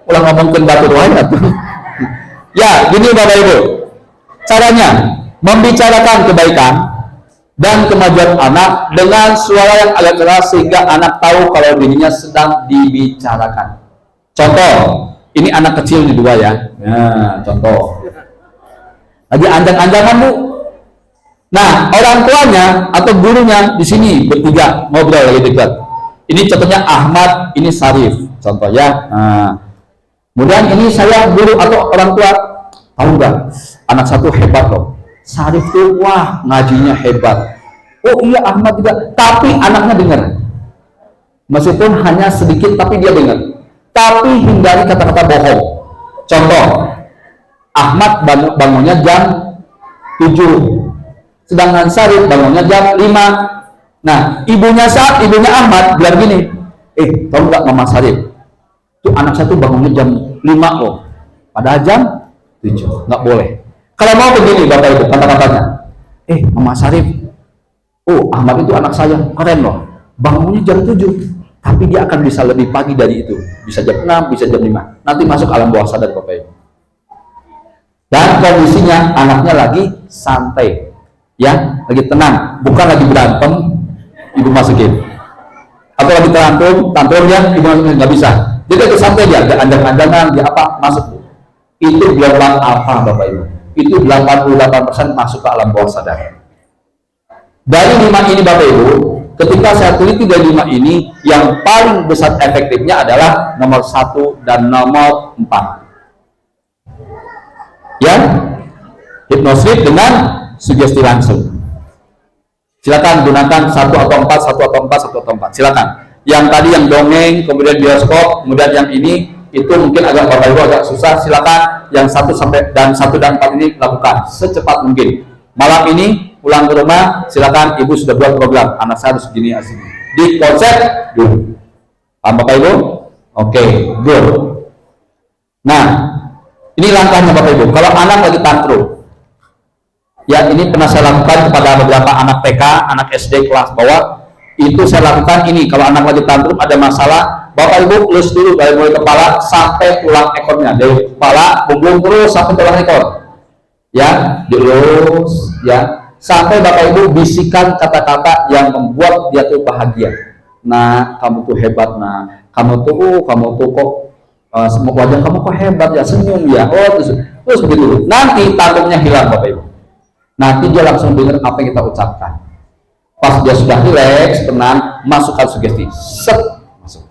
Ulang ngomongin batu ayat. Ya, gini Bapak Ibu. Caranya membicarakan kebaikan dan kemajuan anak dengan suara yang agak keras sehingga anak tahu kalau dirinya sedang dibicarakan. Contoh, ini anak kecil nih dua ya. Nah, contoh. Lagi anjang-anjangan Bu. Nah, orang tuanya atau gurunya di sini bertiga ngobrol lagi dekat. Ini contohnya Ahmad, ini Sarif. Contoh ya. Nah, kemudian ini saya guru atau orang tua, tahu nggak? Anak satu hebat loh. Sarif tuh wah ngajinya hebat. Oh iya Ahmad juga. Tapi anaknya dengar. Meskipun hanya sedikit tapi dia dengar. Tapi hindari kata-kata bohong. Contoh, Ahmad bangunnya jam 7. Sedangkan Sarif bangunnya jam 5. Nah, ibunya Ahmad bilang gini, tahu nggak Mama Sarif? Tuh anak satu bangunnya jam 5 loh. Padahal jam 7. Nggak boleh. Kalau mau begini Bapak Ibu, kata-katanya. Mama Sarif, Ahmad itu anak saya, keren loh. Bangunnya jam 7. Tapi dia akan bisa lebih pagi dari itu. Bisa jam 6, bisa jam 5. Nanti masuk alam bawah sadar Bapak Ibu. Dan kondisinya anaknya lagi santai. Ya, lagi tenang, bukan lagi berantem, ibu masukin. Atau lagi tantrumnya, ibu masukin, nggak bisa. Jadi lagi santai dia anjang-anjangan, dia apa, masuk. Itu gelombang apa Bapak Ibu? Itu 88% masuk ke alam bawah sadar. Dari 5 ini Bapak Ibu, ketika saya teliti dari 5 ini, yang paling besar efektifnya adalah nomor 1 dan nomor 4. Ya, hipnosis dengan sugesti langsung. Silakan gunakan 1 atau 4. Silakan. Yang tadi yang dongeng, kemudian bioskop, kemudian yang ini itu mungkin agak Bapak Ibu agak susah. Silakan yang 1 dan 4 ini lakukan secepat mungkin. Malam ini pulang ke rumah, silakan Ibu sudah buat program. Anak saya harus begini asli. Di konsep dulu. Paham Bapak Ibu? Oke, good. Nah, ini langkahnya Bapak Ibu. Kalau anak lagi tantrum, ya ini pernah saya lakukan kepada beberapa anak TK, anak SD kelas bawah. Itu saya lakukan ini. Kalau anak lagi tantrum ada masalah, Bapak Ibu lus dulu dari mulai kepala sampai tulang ekornya. Dari kepala bumbung terus sampai tulang ekor. Ya, dilus ya. Sampai Bapak Ibu bisikan kata-kata yang membuat dia tuh bahagia. Nah, kamu tuh hebat, nah. Kamu tuh kok semua wajah kamu kok hebat ya, senyum ya. Oh, terus begitu. Nanti tantrumnya hilang Bapak Ibu. Nanti dia langsung dengar apa yang kita ucapkan. Pas dia sudah rileks, tenang, masukkan sugesti. Set, masuk.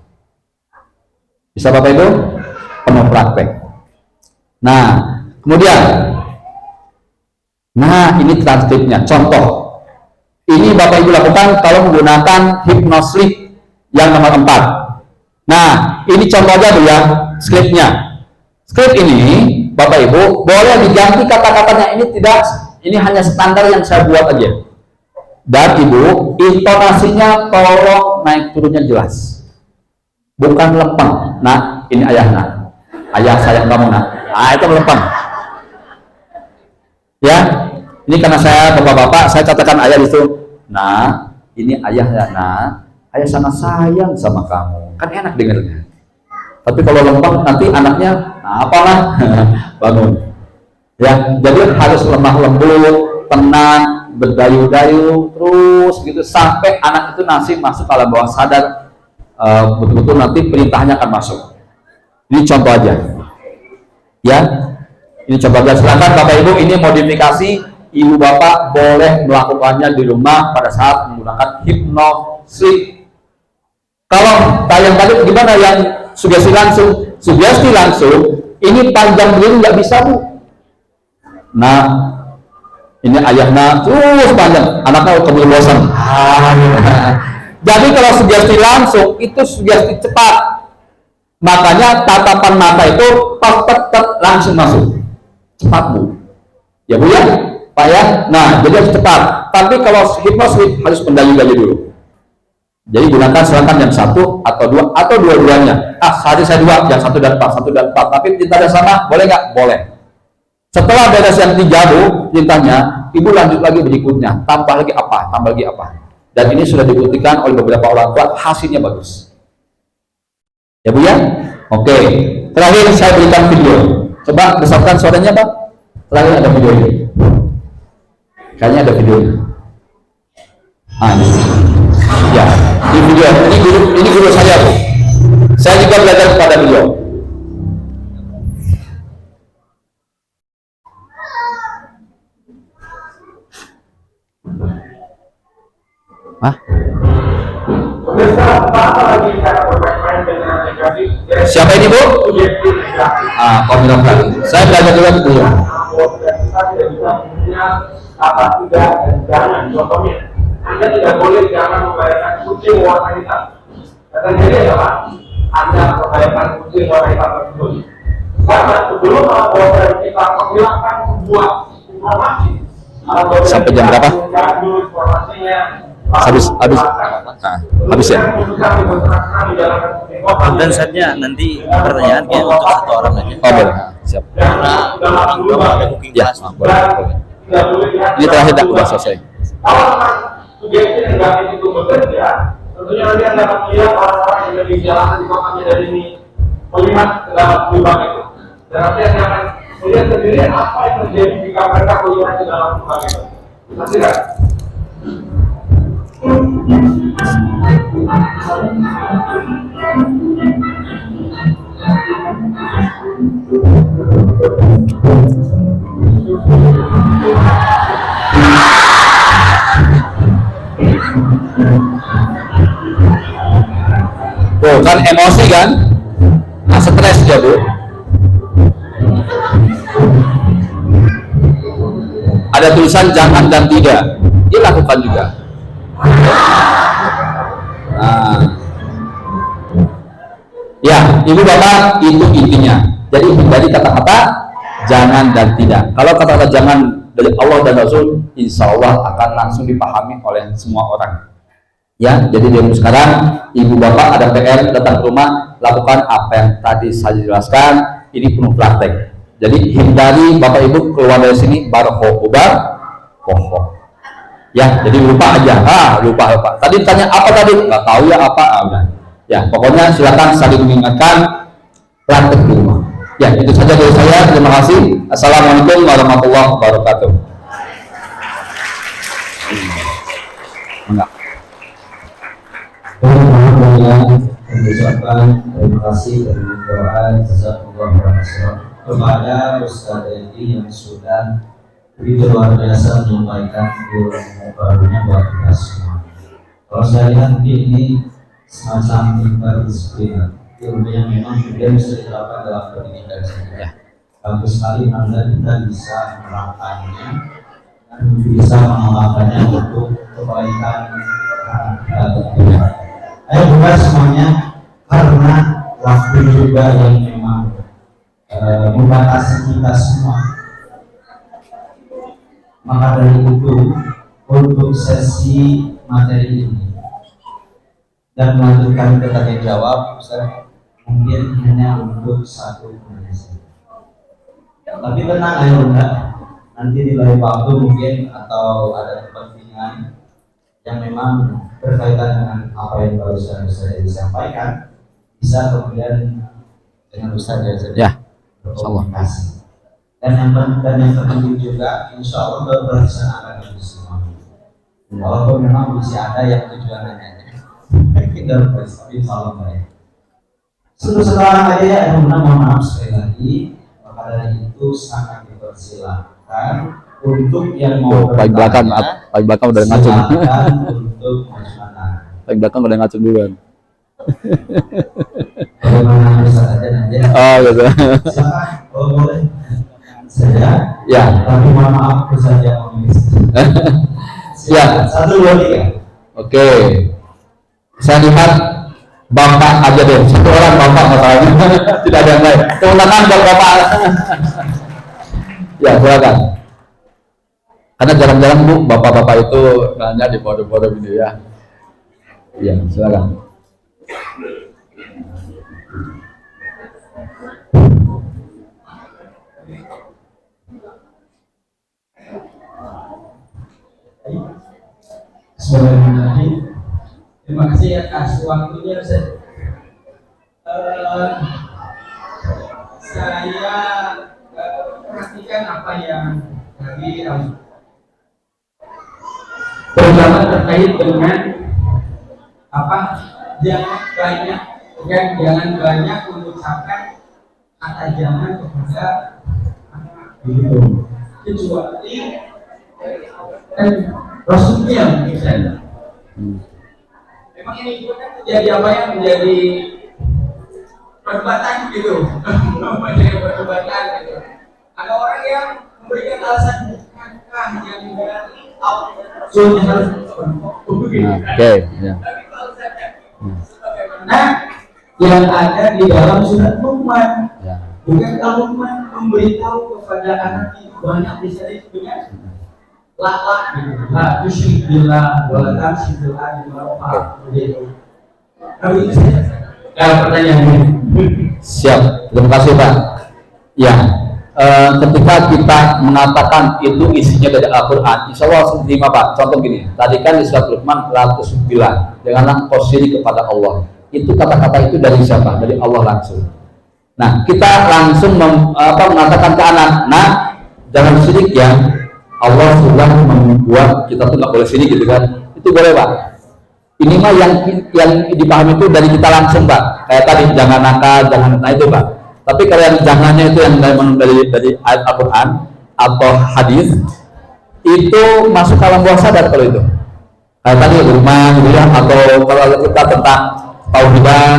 Bisa Bapak Ibu? Penuh praktek. Nah, kemudian, ini transkripnya. Contoh, ini Bapak Ibu lakukan kalau menggunakan hipnosis yang nomor 4. Nah, ini contoh aja dulu ya, skripnya. Skrip ini, Bapak Ibu, boleh diganti kata-katanya. Ini hanya standar yang saya buat aja. Dan Ibu, intonasinya tolong naik turunnya jelas. Bukan lempeng. Nah, ini ayahnya. Ayah sayang kamu, nah. Itu lempeng. Ya, ini karena saya bapak-bapak, saya katakan ayah itu. Nah, ini ayah ya, nah. Ayah sangat sayang sama kamu. Kan enak dengarnya. Tapi kalau lempeng nanti anaknya, apalah, bangun. Ya, jadi harus lemah lembut, tenang, berdayu-dayu terus gitu sampai anak itu nanti masuk alam bawah sadar, betul-betul nanti perintahnya akan masuk. Ini contoh aja. Ya, ini coba aja. Silakan Bapak Ibu, ini modifikasi Ibu Bapak boleh melakukannya di rumah pada saat menggunakan hipnosis. Kalau tayang tadi gimana yang sugesti langsung? Sugesti langsung ini panjang begini nggak bisa Bu. Nah, ini ayahnya terus panjang, anaknya keburu bosan. Jadi kalau sugesti langsung itu sugesti cepat. Makanya tatapan mata itu langsung masuk. Cepat Bu. Ya Bu ya, Pak ya. Nah, jadi harus cepat. Tapi kalau hipnosis harus mendayu-dayu dulu. Jadi gunakan silakan yang 1 atau 2 atau dua-duanya. Hari saya 2, yang 1 dan 4. Tapi tintanya sama, boleh nggak? Boleh. Setelah beres yang 3 Bu, tintanya, Ibu lanjut lagi berikutnya. Tambah lagi apa? Dan ini sudah dibuktikan oleh beberapa orang tua, hasilnya bagus. Ya Bu ya? Oke. Terakhir saya berikan video. Coba besarkan suaranya Pak. Terakhir ada video ini. Kayaknya ada videonya. Ini. Ya, di video. Ini guru saya Bu. Saya juga belajar kepada beliau. Hah? Siapa ini Bu? Komunikasi. Saya belajar juga ke beliau. Anda tidak boleh jangan membayarkan kucing warna hitam. Kata jadi apa? Anda membayarkan kucing warna hitam tersebut. Karena sebelum melaporkan kita menghilangkan sebuah informasi. Sampai jam berapa? Habis ya. Dan saatnya nanti pertanyaan kayak untuk satu orang aja. Oh boleh. Siap. Karena orang tua ada cooking Ya, class. boleh. Ini terakhir dah udah selesai. Kalau sugesti negatif itu bekerja, tentunya nanti Anda akan melihat orang-orang yang lebih jalan di kotanya dari ini melihat ke dalam lubang itu. Dan nanti Anda akan melihat sendiri apa yang terjadi jika mereka melihat ke dalam lubang itu. Nanti kan? Tuh kan emosi kan? Nah, stres dia Bu. Ada tulisan jangan dan tidak. Dia lakukan juga. Nah. Ya, Ibu Bapak itu intinya. Jadi hindari kata-kata jangan dan tidak. Kalau kata-kata jangan dari Allah dan Rasul, insya Allah akan langsung dipahami oleh semua orang. Ya, jadi dari sekarang Ibu Bapak ada PR datang ke rumah, lakukan apa yang tadi saya jelaskan. Ini penuh praktek. Jadi hindari Bapak Ibu keluar dari sini barokoh bohong. Ya, jadi lupa aja. Lupa. Tadi tanya apa tadi? Nggak tahu ya apa. Udah. Ya, pokoknya silakan saling mengingatkan, praktek di rumah. Ya, itu saja dari saya. Terima kasih. Assalamualaikum warahmatullahi wabarakatuh. Enggak. Mengucapkan terima kasih dan doa jazakumullah khairan kepada Ustaz Edi yang sudah begitu luar biasa menyampaikan ilmu barunya buat kita semua. Kalau saya lihat ini semacam interdisipliner, ilmu yang memang juga bisa diterapkan dalam pendidikan saja. Bagus sekali Anda kita bisa menerapkannya dan bisa mengamalkannya untuk kebaikan kita tentunya. Ayo buka semuanya, karena waktu juga yang memang membatasi kita semua. Maka dari itu, untuk sesi materi ini dan melanjutkan ke tanya jawab, mungkin hanya untuk satu menit. Tapi tenang aja Bunda, nanti di lain waktu mungkin atau ada kepentingan yang memang berkaitan dengan apa yang baru saya disampaikan, bisa kemudian dengan Ustaz Ya, berkomunikasi. Dan yang terpenting juga, insya Allah berbarisan akan lebih semua. Walaupun memang masih ada yang tujuan nanya, kita berbarisan, tapi insya Allah baik. Sekarang aja ya, mohon maaf sekali lagi. Maka dari itu sangat dipersilakan untuk yang mau paling belakang udah ngacung. Silakan untuk masyarakat. Paling belakang udah ngacung duluan. Bagaimana bisa aja nanti? Oh gitu. Silakan, kalau boleh. Saya, Ya. tapi mohon maaf saja Om. Ya. 1, 2, 3. Oke. Saya lihat Bapak aja deh. Satu orang Bapak masalahnya. Tidak ada yang lain. Tepuk tangan buat Bapak. Ya, silakan. Karena jarang-jarang Bu, bapak-bapak itu nanya di forum-forum ini ya. Iya, silakan. Bismillahirrahmanirrahim. Terima kasih atas waktunya Ustaz. Saya perhatikan apa yang tadi terutama terkait dengan apa jangan banyak mengucapkan kata jangan kepada kecuali Rasulnya misalnya. Memang ini juga kan menjadi apa yang menjadi perdebatan gitu, menjadi perdebatan gitu. Ada orang yang memberikan alasan yang dari Rasulnya harus Oke, ya. tapi konsepnya sebagaimana yang ada di dalam surat Luqman. Ya. Bukan Luqman memberitahu kepada anak itu banyak bisa dengan lak gitu. La tusyrik billah wa la tamshi fil ardi maraha begitu. Kalau itu saja. Pertanyaannya. Siap, terima kasih Pak. Ya, ketika kita mengatakan itu isinya dari Al-Quran, insya Allah langsung terima Pak. Contoh gini, tadi kan di surat Luqman, la tusyrik billah, janganlah kau syirik kepada Allah. Itu kata-kata itu dari siapa? Dari Allah langsung. Nah, kita langsung mengatakan ke anak, nah jangan syirik ya. Allah sudah membuat kita tuh nggak boleh syirik gitu kan? Itu boleh Pak. Ini mah yang dipahami itu dari kita langsung Pak. Kayak tadi jangan nakal, jangan itu Pak. Tapi kalau yang jangannya itu yang dari ayat Al-Quran atau hadis itu masuk dalam bawah sadar kalau itu. Kayak tadi rumah gitu ya, atau kalau kita tentang tauhidan.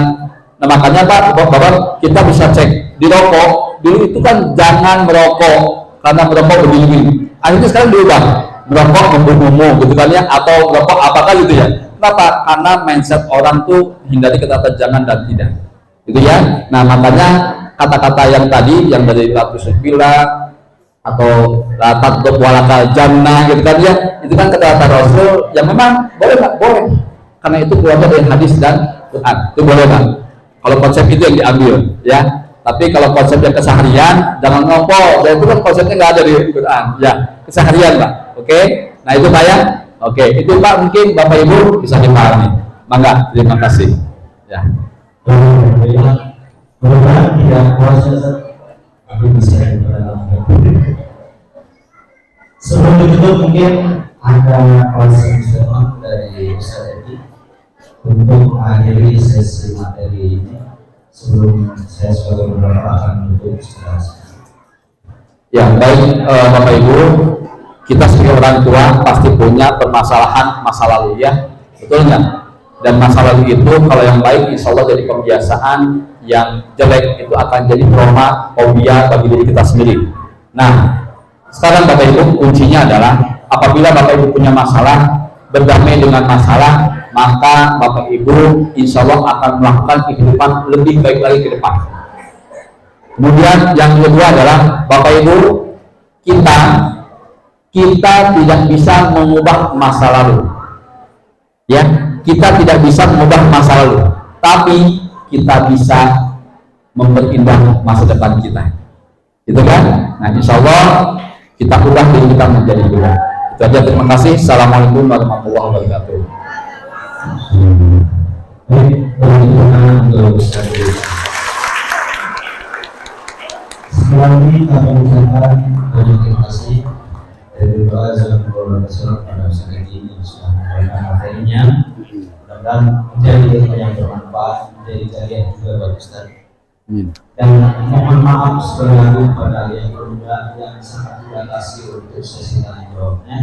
Nah makanya Pak, Bapak kita bisa cek di rokok dulu itu kan jangan merokok karena merokok begini. Akhirnya sekarang diubah merokok membunuhmu gitu kan ya, atau merokok apakah gitu ya. Kenapa? Karena mindset orang tuh hindari kata jangan dan tidak gitu ya. Nah makanya kata-kata yang tadi yang dari lapis bila atau latat walakal jannah gitu kan ya, itu kan kata-kata Rasul yang memang boleh nggak? Boleh, karena itu keluar dari hadis dan Quran, itu boleh Pak. Kalau konsep itu yang diambil ya. Tapi kalau konsep yang keseharian jangan ngompol, dan itu kan konsepnya nggak ada di Quran ya, keseharian Pak. Oke, nah itu Pak ya. Oke, itu Pak mungkin Bapak Ibu bisa dipahami. Mangga, terima kasih ya. Mudah-mudahan tidak puasa tapi bisa sebelum ditutup mungkin ada konsen dari Ustaz Edi untuk mengakhiri sesi materi ini sebelum saya sebagai moderator akan menutup secara Ya baik Bapak Ibu, kita sebagai orang tua pasti punya permasalahan masa lalu ya, betul nggak? Dan masa lalu itu kalau yang baik insya Allah jadi kebiasaan, yang jelek itu akan jadi trauma, fobia bagi diri kita sendiri. Nah sekarang Bapak Ibu kuncinya adalah apabila Bapak Ibu punya masalah, berdamai dengan masalah, maka Bapak Ibu insya Allah akan melakukan kehidupan lebih baik lagi ke depan. Kemudian yang kedua adalah Bapak Ibu, kita tidak bisa mengubah masa lalu ya, kita tidak bisa mengubah masa lalu, tapi kita bisa memperindah masa depan kita gitu kan. Nah insya Allah kita ubah diri kita menjadi baik. Itu aja, terima kasih. Assalamualaikum warahmatullahi wabarakatuh. Setelah ini kami ucapkan banyak terima kasih dari doa dan berdoa pada Ustaz Edi yang sudah memberikan materinya. Mudah-mudahan menjadi ilmu yang bermanfaat, menjadi kajian juga bagi Ustaz. Dan mohon maaf sekali lagi kepada yang berbeda yang sangat dibatasi untuk sesi tanya jawabnya.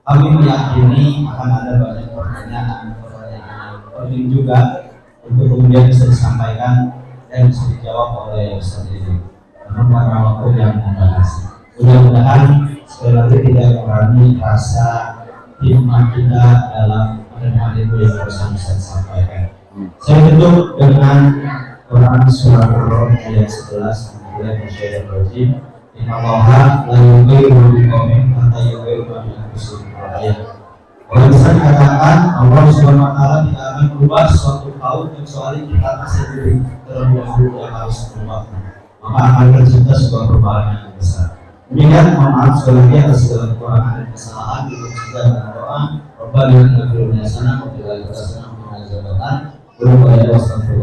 Kami meyakini akan ada banyak pertanyaan yang penting juga untuk kemudian bisa disampaikan dan bisa dijawab oleh Ustaz Edi. Namun pada waktu yang membatasi. Mudah-mudahan sekali lagi tidak mengurangi rasa hikmah kita dalam menerima ilmu yang barusan saya sampaikan. Saya tutup dengan Quran surah Al-Rum ayat 11 kemudian masyarakat rajim Innallaha la yughayyiru biqaumin hatta yughayyiru ma bi anfusihim. Kalau bisa dikatakan Allah Subhanahu wa taala tidak akan berubah suatu kaum kecuali kita sendiri terlebih dahulu yang harus berubah, maka akan tercipta sebuah perubahan yang besar. Demikian, mohon maaf sekali lagi atas segala kekurangan dan kesalahan. Kita juga dengan doa Rabbana inna fil hasanah wa fil akhirati hasanah wa qina adzabannar. Assalamualaikum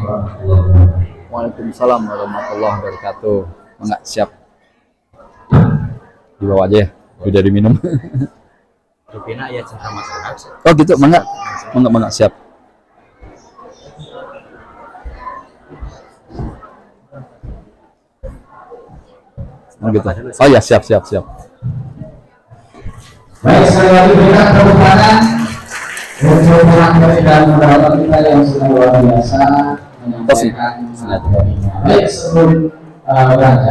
warahmatullahi wabarakatuh. Waalaikumsalam warahmatullahi wabarakatuh. Enggak siap. Dibawa aja ya. Udah diminum. Rupina ya cara masyarakat. Oh gitu, mangga siap. Oh gitu. Oh ya, siap. Baik, sekali lagi berikan tepuk tangan untuk pengantar dan moderator kita yang sudah luar biasa menyampaikan. Baik, sebelum berangkat.